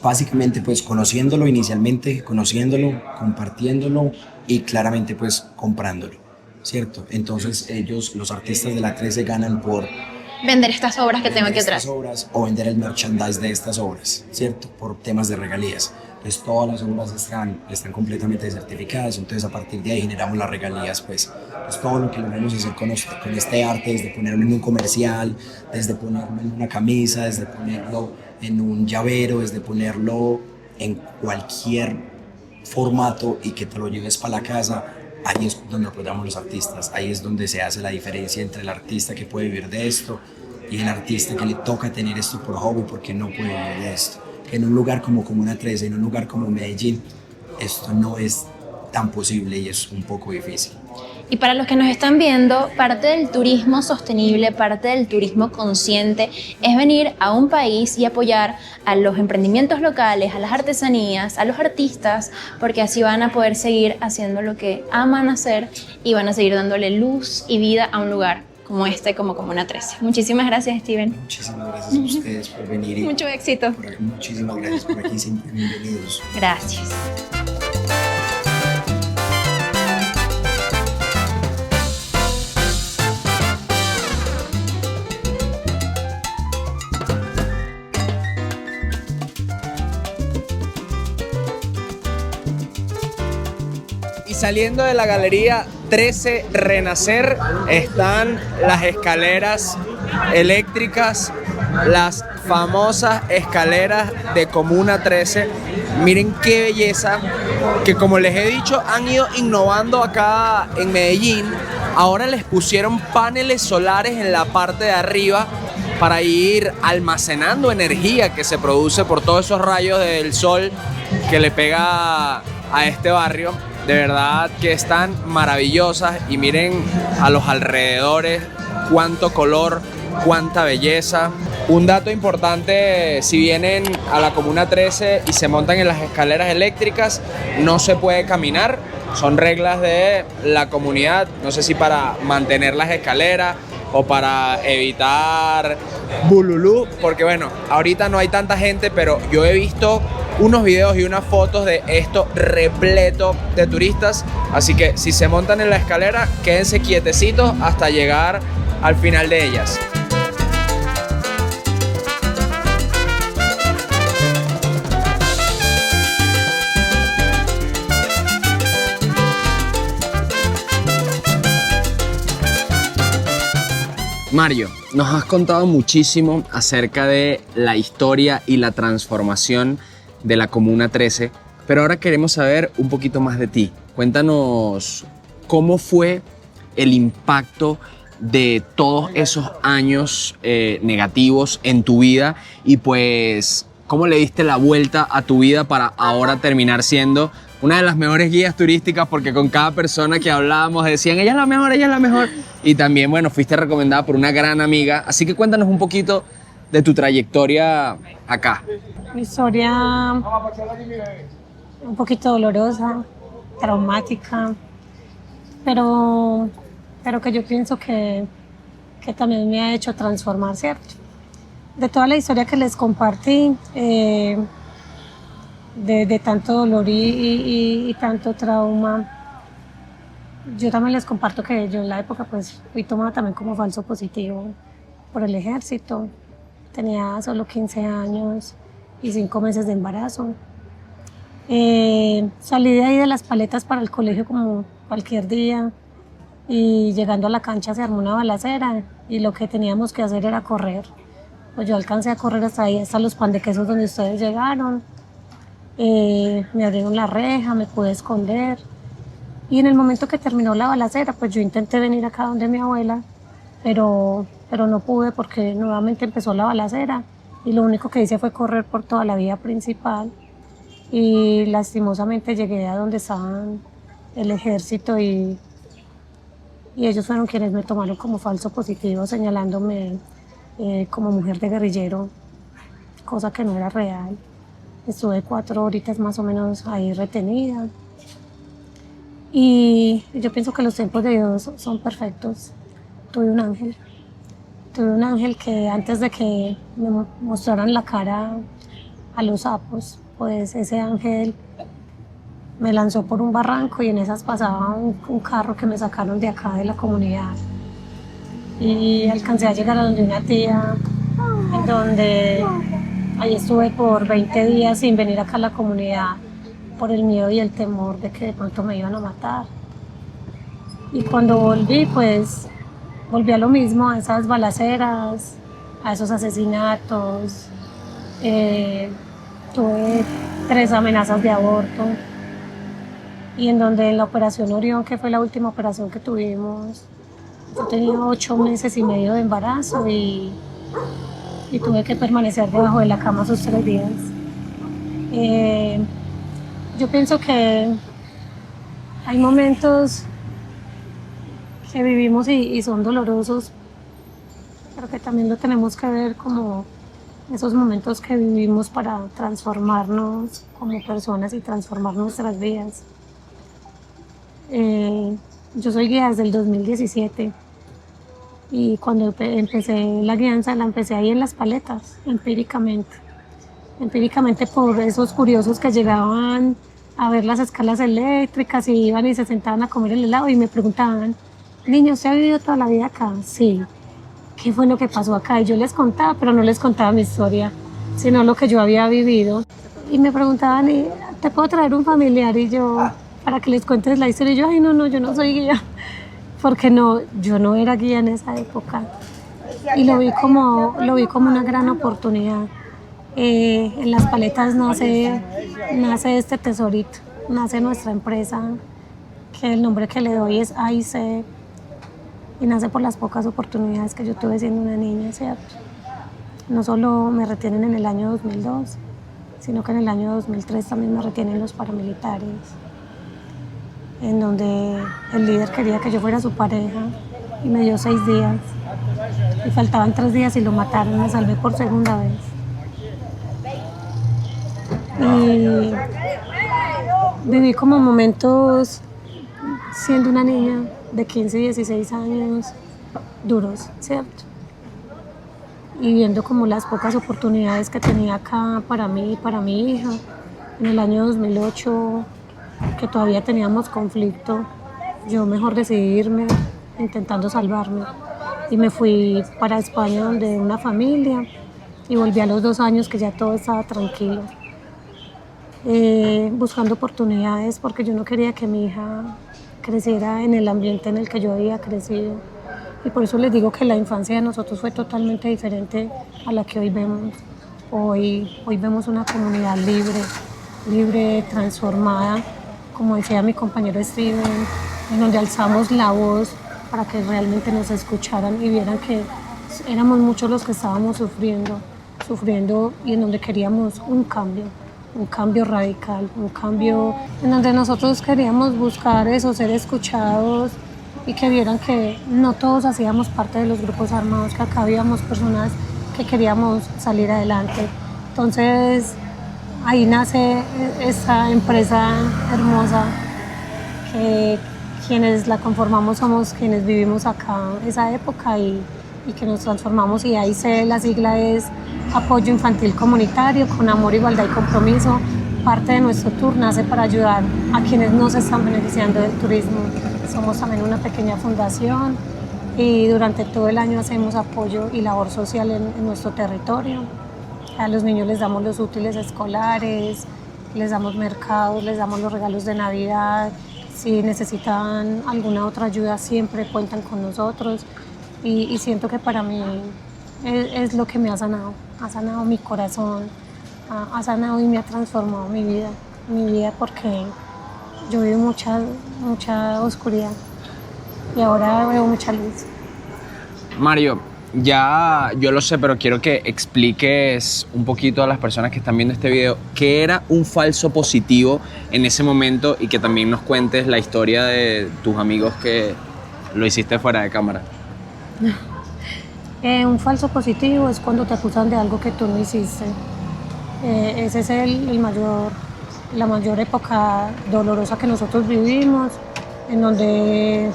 Básicamente pues conociéndolo inicialmente, conociéndolo, compartiéndolo y claramente pues comprándolo, ¿cierto? Entonces ellos, los artistas de la 13 ganan por Vender estas obras que tengo aquí estas atrás. obras o vender el merchandise de estas obras, ¿cierto? Por temas de regalías. Entonces todas las obras están completamente certificadas, entonces a partir de ahí generamos las regalías, pues todo lo que logramos hacer con este arte, desde ponerlo en un comercial, desde ponerlo en una camisa, desde ponerlo en un llavero, desde ponerlo en cualquier formato y que te lo lleves para la casa, ahí es donde apoyamos a los artistas, ahí es donde se hace la diferencia entre el artista que puede vivir de esto y el artista que le toca tener esto por hobby porque no puede vivir de esto. En un lugar como Comuna 13, en un lugar como Medellín, esto no es tan posible y es un poco difícil. Y para los que nos están viendo, parte del turismo sostenible, parte del turismo consciente es venir a un país y apoyar a los emprendimientos locales, a las artesanías, a los artistas, porque así van a poder seguir haciendo lo que aman hacer y van a seguir dándole luz y vida a un lugar como este, como Comuna 13. Muchísimas gracias, Steven. Muchísimas gracias a ustedes por venir. Mucho éxito. Muchísimas gracias por aquí, siempre bienvenidos. Gracias. Saliendo de la galería 13 Renacer están las escaleras eléctricas, las famosas escaleras de Comuna 13. Miren qué belleza, que como les he dicho han ido innovando acá en Medellín. Ahora les pusieron paneles solares en la parte de arriba para ir almacenando energía que se produce por todos esos rayos del sol que le pega a este barrio. De verdad que están maravillosas y miren a los alrededores, cuánto color, cuánta belleza. Un dato importante, si vienen a la Comuna 13 y se montan en las escaleras eléctricas, no se puede caminar. Son reglas de la comunidad, no sé si para mantener las escaleras o para evitar bululú, porque bueno, ahorita no hay tanta gente, pero yo he visto unos videos y unas fotos de esto repleto de turistas, así que si se montan en la escalera, quédense quietecitos hasta llegar al final de ellas. Mario, nos has contado muchísimo acerca de la historia y la transformación de la Comuna 13, pero ahora queremos saber un poquito más de ti. Cuéntanos cómo fue el impacto de todos esos años negativos en tu vida y pues cómo le diste la vuelta a tu vida para ahora terminar siendo una de las mejores guías turísticas, porque con cada persona que hablábamos decían ella es la mejor, ella es la mejor, y también bueno, fuiste recomendada por una gran amiga, así que cuéntanos un poquito de tu trayectoria acá. Mi historia un poquito dolorosa, traumática, pero que yo pienso que también me ha hecho transformar, ¿cierto? De toda la historia que les compartí, de tanto dolor y tanto trauma, yo también les comparto que yo en la época pues fui tomada también como falso positivo por el ejército. Tenía solo 15 años y 5 meses de embarazo. Salí de ahí de las paletas para el colegio como cualquier día y llegando a la cancha se armó una balacera y lo que teníamos que hacer era correr. Pues yo alcancé a correr hasta ahí, hasta los pan de quesos donde ustedes llegaron. Me abrieron la reja, me pude esconder. Y en el momento que terminó la balacera, pues yo intenté venir acá donde mi abuela, pero no pude porque nuevamente empezó la balacera y lo único que hice fue correr por toda la vía principal y lastimosamente llegué a donde estaban el ejército y ellos fueron quienes me tomaron como falso positivo, señalándome como mujer de guerrillero, cosa que no era real. Estuve 4 horitas más o menos ahí retenida. Y yo pienso que los tiempos de Dios son perfectos. Tuve un ángel que antes de que me mostraran la cara a los sapos, pues ese ángel me lanzó por un barranco y en esas pasaba un carro que me sacaron de acá de la comunidad. Y alcancé a llegar a donde una tía, en donde ahí estuve por 20 días sin venir acá a la comunidad por el miedo y el temor de que de pronto me iban a matar. Y cuando volví, pues volví a lo mismo, a esas balaceras, a esos asesinatos. Tuve 3 amenazas de aborto. Y en donde en la operación Orión, que fue la última operación que tuvimos, yo tenía 8 meses y medio de embarazo y tuve que permanecer debajo de la cama esos 3 días. Yo pienso que hay momentos que vivimos y son dolorosos, pero que también lo tenemos que ver como esos momentos que vivimos para transformarnos como personas y transformar nuestras vidas. Yo soy guía desde el 2017 y cuando empecé la guianza la empecé ahí en Las Paletas, empíricamente por esos curiosos que llegaban a ver las escalas eléctricas y iban y se sentaban a comer el helado y me preguntaban: niño, ¿usted ha vivido toda la vida acá? Sí. ¿Qué fue lo que pasó acá? Y yo les contaba, pero no les contaba mi historia, sino lo que yo había vivido. Y me preguntaban: ¿te puedo traer un familiar? Y yo, para que les cuentes la historia. Y yo, ay, no, yo no soy guía. Porque yo no era guía en esa época. Y lo vi como una gran oportunidad. En Las Paletas nace este tesorito, nace nuestra empresa, que el nombre que le doy es AIC, y nace por las pocas oportunidades que yo tuve siendo una niña, ¿cierto? No solo me retienen en el año 2002, sino que en el año 2003 también me retienen los paramilitares, en donde el líder quería que yo fuera su pareja y me dio 6 días. Y faltaban 3 días y lo mataron, me salvé por segunda vez. Y viví como momentos siendo una niña de 15 y 16 años duros, ¿cierto? Y viendo como las pocas oportunidades que tenía acá para mí y para mi hija. En el año 2008, que todavía teníamos conflicto, yo mejor decidí irme intentando salvarme. Y me fui para España donde una familia y volví a los 2 años que ya todo estaba tranquilo. Buscando oportunidades porque yo no quería que mi hija creciera en el ambiente en el que yo había crecido. Y por eso les digo que la infancia de nosotros fue totalmente diferente a la que hoy vemos. Hoy vemos una comunidad libre, transformada, como decía mi compañero Steven, en donde alzamos la voz para que realmente nos escucharan y vieran que éramos muchos los que estábamos sufriendo y en donde queríamos un cambio radical, un cambio en donde nosotros queríamos buscar eso, ser escuchados y que vieran que no todos hacíamos parte de los grupos armados, que acá habíamos personas que queríamos salir adelante. Entonces ahí nace esta empresa hermosa que quienes la conformamos somos quienes vivimos acá esa época y que nos transformamos, y ahí la sigla es Apoyo Infantil Comunitario con Amor, Igualdad y Compromiso. Parte de nuestro tour nace para ayudar a quienes no se están beneficiando del turismo. Somos también una pequeña fundación y durante todo el año hacemos apoyo y labor social en nuestro territorio. A los niños les damos los útiles escolares, les damos mercados, les damos los regalos de Navidad. Si necesitan alguna otra ayuda, siempre cuentan con nosotros. Y siento que para mí es lo que me ha sanado mi corazón, ha sanado y me ha transformado mi vida porque yo vi mucha oscuridad y ahora veo mucha luz. Mario, ya yo lo sé, pero quiero que expliques un poquito a las personas que están viendo este video qué era un falso positivo en ese momento y que también nos cuentes la historia de tus amigos que lo hiciste fuera de cámara. Un falso positivo es cuando te acusan de algo que tú no hiciste. Ese es la mayor época dolorosa que nosotros vivimos, en donde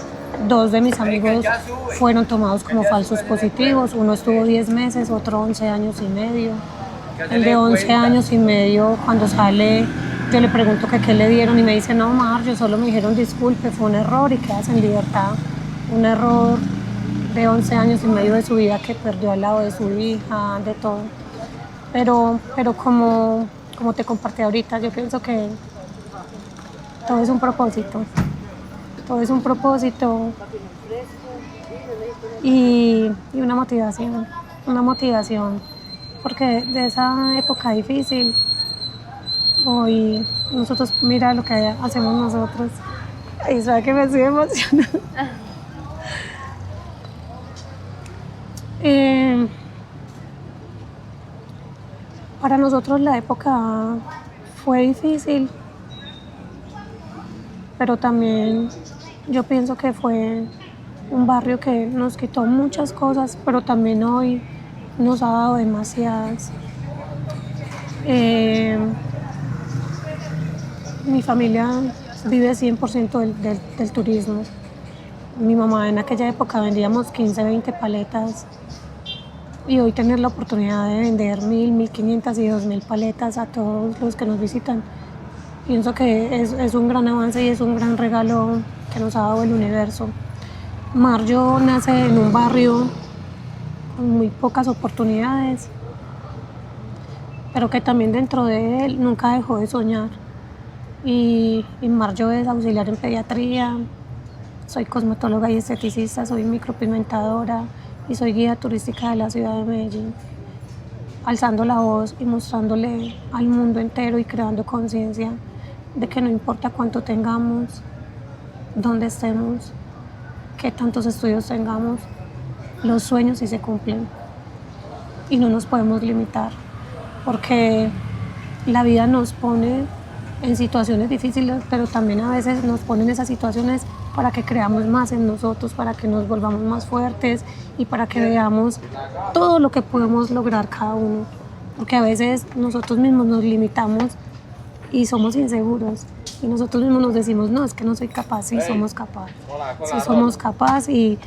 2 de mis amigos fueron tomados como falsos positivos. Uno estuvo 10 meses, otro 11 años y medio. El de 11 años y medio, cuando sale, yo le pregunto que qué le dieron y me dice, no, Mario, solo me dijeron disculpe, fue un error y quedas en libertad. Un error de 11 años y medio de su vida que perdió al lado de su hija, de todo. Pero como te compartí ahorita, yo pienso que todo es un propósito. Todo es un propósito y una motivación, porque de esa época difícil, hoy nosotros, mira lo que hacemos nosotros, y sabe que me estoy emocionando. Para nosotros la época fue difícil, pero también yo pienso que fue un barrio que nos quitó muchas cosas, pero también hoy nos ha dado demasiadas. Mi familia vive 100% del turismo. Mi mamá en aquella época vendíamos 15, 20 paletas y hoy tener la oportunidad de vender 1.000, 1.500 y 2.000 paletas a todos los que nos visitan. Pienso que es un gran avance y es un gran regalo que nos ha dado el universo. Mario nace en un barrio con muy pocas oportunidades, pero que también dentro de él nunca dejó de soñar. Y Mario es auxiliar en pediatría, soy cosmetóloga y esteticista, soy micropigmentadora y soy guía turística de la ciudad de Medellín, alzando la voz y mostrándole al mundo entero y creando conciencia de que no importa cuánto tengamos, dónde estemos, qué tantos estudios tengamos, los sueños sí se cumplen y no nos podemos limitar, porque la vida nos pone en situaciones difíciles, pero también a veces nos ponen esas situaciones para que creamos más en nosotros, para que nos volvamos más fuertes y para que veamos todo lo que podemos lograr cada uno, porque a veces nosotros mismos nos limitamos y somos inseguros y nosotros mismos nos decimos, no, es que no soy capaz. Sí somos capaz, sí somos capaz y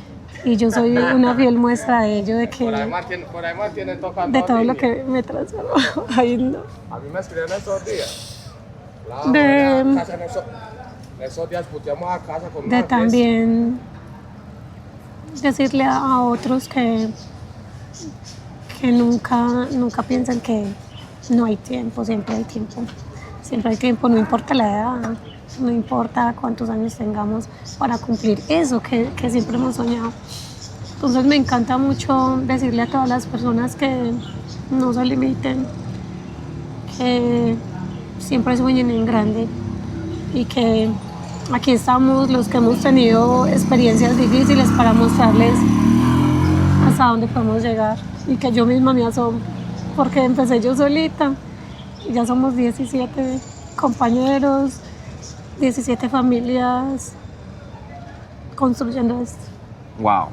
yo soy una fiel muestra de ello, de que de todo lo que me transformó. Ay, no. A mí me escribieron esos días. Esos días puteamos a casa con de también decirle a otros que nunca piensen que no hay tiempo, siempre hay tiempo. Siempre hay tiempo, no importa la edad, no importa cuántos años tengamos para cumplir eso que siempre hemos soñado. Entonces me encanta mucho decirle a todas las personas que no se limiten, que siempre sueñen en grande y que aquí estamos los que hemos tenido experiencias difíciles para mostrarles hasta dónde podemos llegar y que yo misma me asombro porque empecé yo solita y ya somos 17 compañeros, 17 familias construyendo esto. Wow.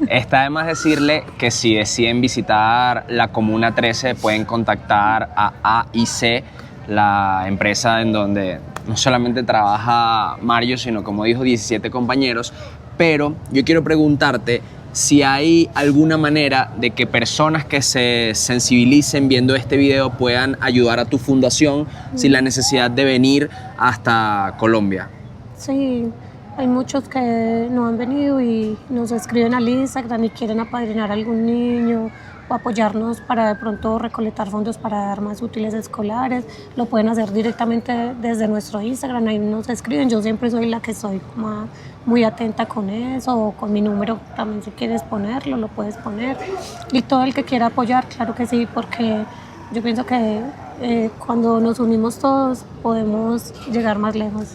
Está de más decirle que si deciden visitar la Comuna 13 pueden contactar a AIC, la empresa en donde no solamente trabaja Mario, sino como dijo 17 compañeros, pero yo quiero preguntarte si hay alguna manera de que personas que se sensibilicen viendo este video puedan ayudar a tu fundación sin la necesidad de venir hasta Colombia. Sí, hay muchos que no han venido y nos escriben al Instagram y quieren apadrinar a algún niño o apoyarnos para de pronto recolectar fondos para dar más útiles escolares. Lo pueden hacer directamente desde nuestro Instagram, ahí nos escriben. Yo siempre soy la que estoy muy atenta con eso, o con mi número también, si quieres ponerlo, lo puedes poner. Y todo el que quiera apoyar, claro que sí, porque yo pienso que cuando nos unimos todos podemos llegar más lejos.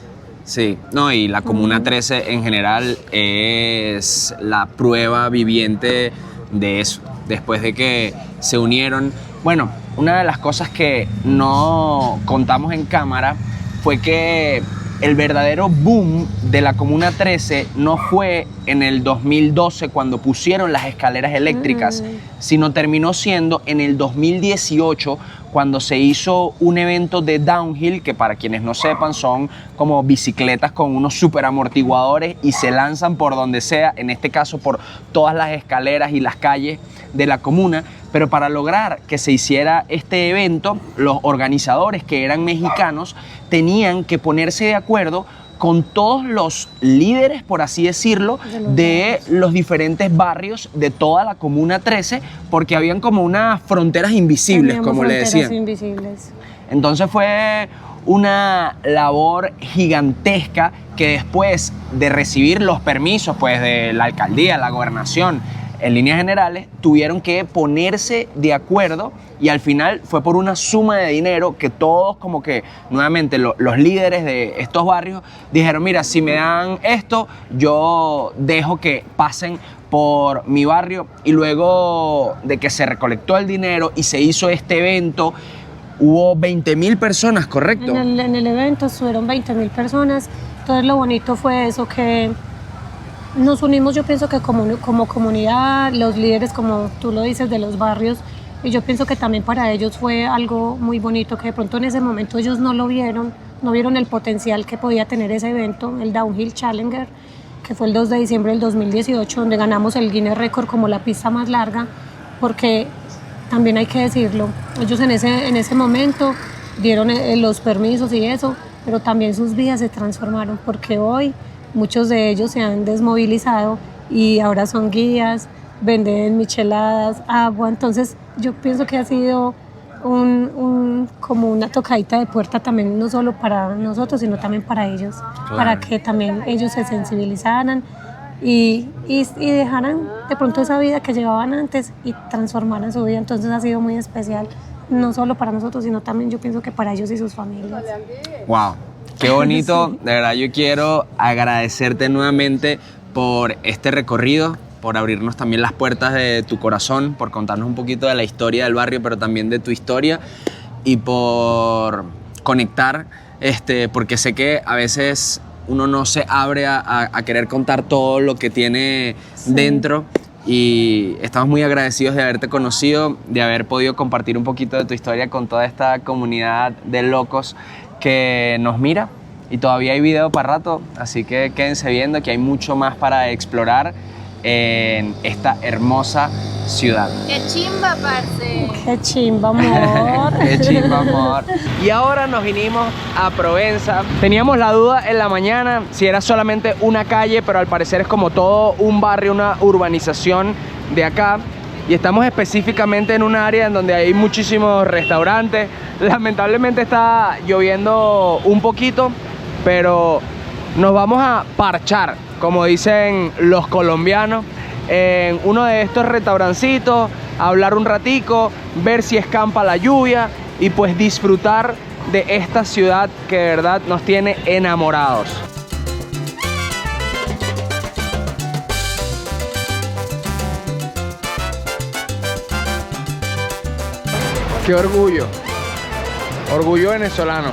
Sí, no, y la Comuna 13 en general es la prueba viviente de eso. Después de que se unieron, bueno, una de las cosas que no contamos en cámara fue que el verdadero boom de la Comuna 13 no fue en el 2012 cuando pusieron las escaleras eléctricas, sino terminó siendo en el 2018 cuando se hizo un evento de downhill, que para quienes no sepan son como bicicletas con unos super amortiguadores y se lanzan por donde sea, en este caso por todas las escaleras y las calles de la comuna. Pero para lograr que se hiciera este evento, los organizadores, que eran mexicanos, tenían que ponerse de acuerdo con todos los líderes, por así decirlo, de los diferentes barrios de toda la Comuna 13, porque habían como unas fronteras invisibles, como le decían. Invisibles. Entonces fue una labor gigantesca que después de recibir los permisos pues, de la alcaldía, la gobernación, en líneas generales, tuvieron que ponerse de acuerdo y al final fue por una suma de dinero que todos como que nuevamente los líderes de estos barrios dijeron, mira, si me dan esto, yo dejo que pasen por mi barrio. Y luego de que se recolectó el dinero y se hizo este evento, hubo 20.000 personas, ¿correcto? En el evento estuvieron 20.000 personas. Entonces lo bonito fue eso, que nos unimos, yo pienso que como comunidad, los líderes, como tú lo dices, de los barrios, y yo pienso que también para ellos fue algo muy bonito, que de pronto en ese momento ellos no lo vieron, no vieron el potencial que podía tener ese evento, el Downhill Challenger, que fue el 2 de diciembre del 2018, donde ganamos el Guinness Record como la pista más larga, porque también hay que decirlo, ellos en ese momento dieron los permisos y eso, pero también sus vidas se transformaron, porque hoy muchos de ellos se han desmovilizado y ahora son guías, venden micheladas, agua. Entonces yo pienso que ha sido como una tocadita de puerta también, no solo para nosotros, sino también para ellos, claro, para que también ellos se sensibilizaran y dejaran de pronto esa vida que llevaban antes y transformaran su vida. Entonces ha sido muy especial, no solo para nosotros, sino también yo pienso que para ellos y sus familias. ¡Wow! Qué bonito, de verdad yo quiero agradecerte nuevamente por este recorrido, por abrirnos también las puertas de tu corazón, por contarnos un poquito de la historia del barrio, pero también de tu historia y por conectar, porque sé que a veces uno no se abre a querer contar todo lo que tiene dentro y estamos muy agradecidos de haberte conocido, de haber podido compartir un poquito de tu historia con toda esta comunidad de locos que nos mira y todavía hay video para rato, así que quédense viendo que hay mucho más para explorar en esta hermosa ciudad. ¡Qué chimba, parce! ¡Qué chimba, amor! ¡Qué chimba, amor! Y ahora nos vinimos a Provenza. Teníamos la duda en la mañana si era solamente una calle, pero al parecer es como todo un barrio, una urbanización de acá. Y estamos específicamente en un área en donde hay muchísimos restaurantes. Lamentablemente está lloviendo un poquito, pero nos vamos a parchar, como dicen los colombianos, en uno de estos restaurancitos, hablar un ratico, ver si escampa la lluvia y pues disfrutar de esta ciudad que de verdad nos tiene enamorados. ¡Qué orgullo! Orgullo venezolano.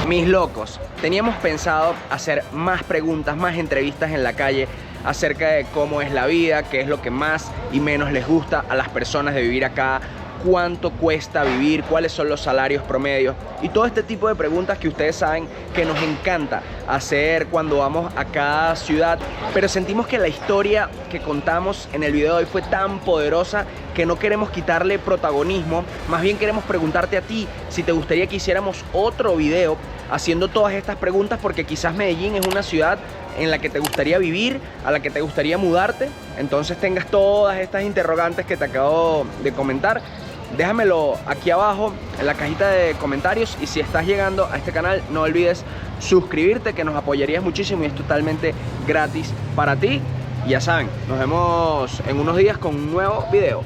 Mis locos, teníamos pensado hacer más preguntas, más entrevistas en la calle acerca de cómo es la vida, qué es lo que más y menos les gusta a las personas de vivir acá, cuánto cuesta vivir, cuáles son los salarios promedios y todo este tipo de preguntas que ustedes saben que nos encanta hacer cuando vamos a cada ciudad, pero sentimos que la historia que contamos en el video de hoy fue tan poderosa que no queremos quitarle protagonismo, más bien queremos preguntarte a ti si te gustaría que hiciéramos otro video haciendo todas estas preguntas, porque quizás Medellín es una ciudad en la que te gustaría vivir, a la que te gustaría mudarte, entonces tengas todas estas interrogantes que te acabo de comentar. Déjamelo aquí abajo en la cajita de comentarios y si estás llegando a este canal no olvides suscribirte, que nos apoyarías muchísimo y es totalmente gratis para ti. Y ya saben, nos vemos en unos días con un nuevo video.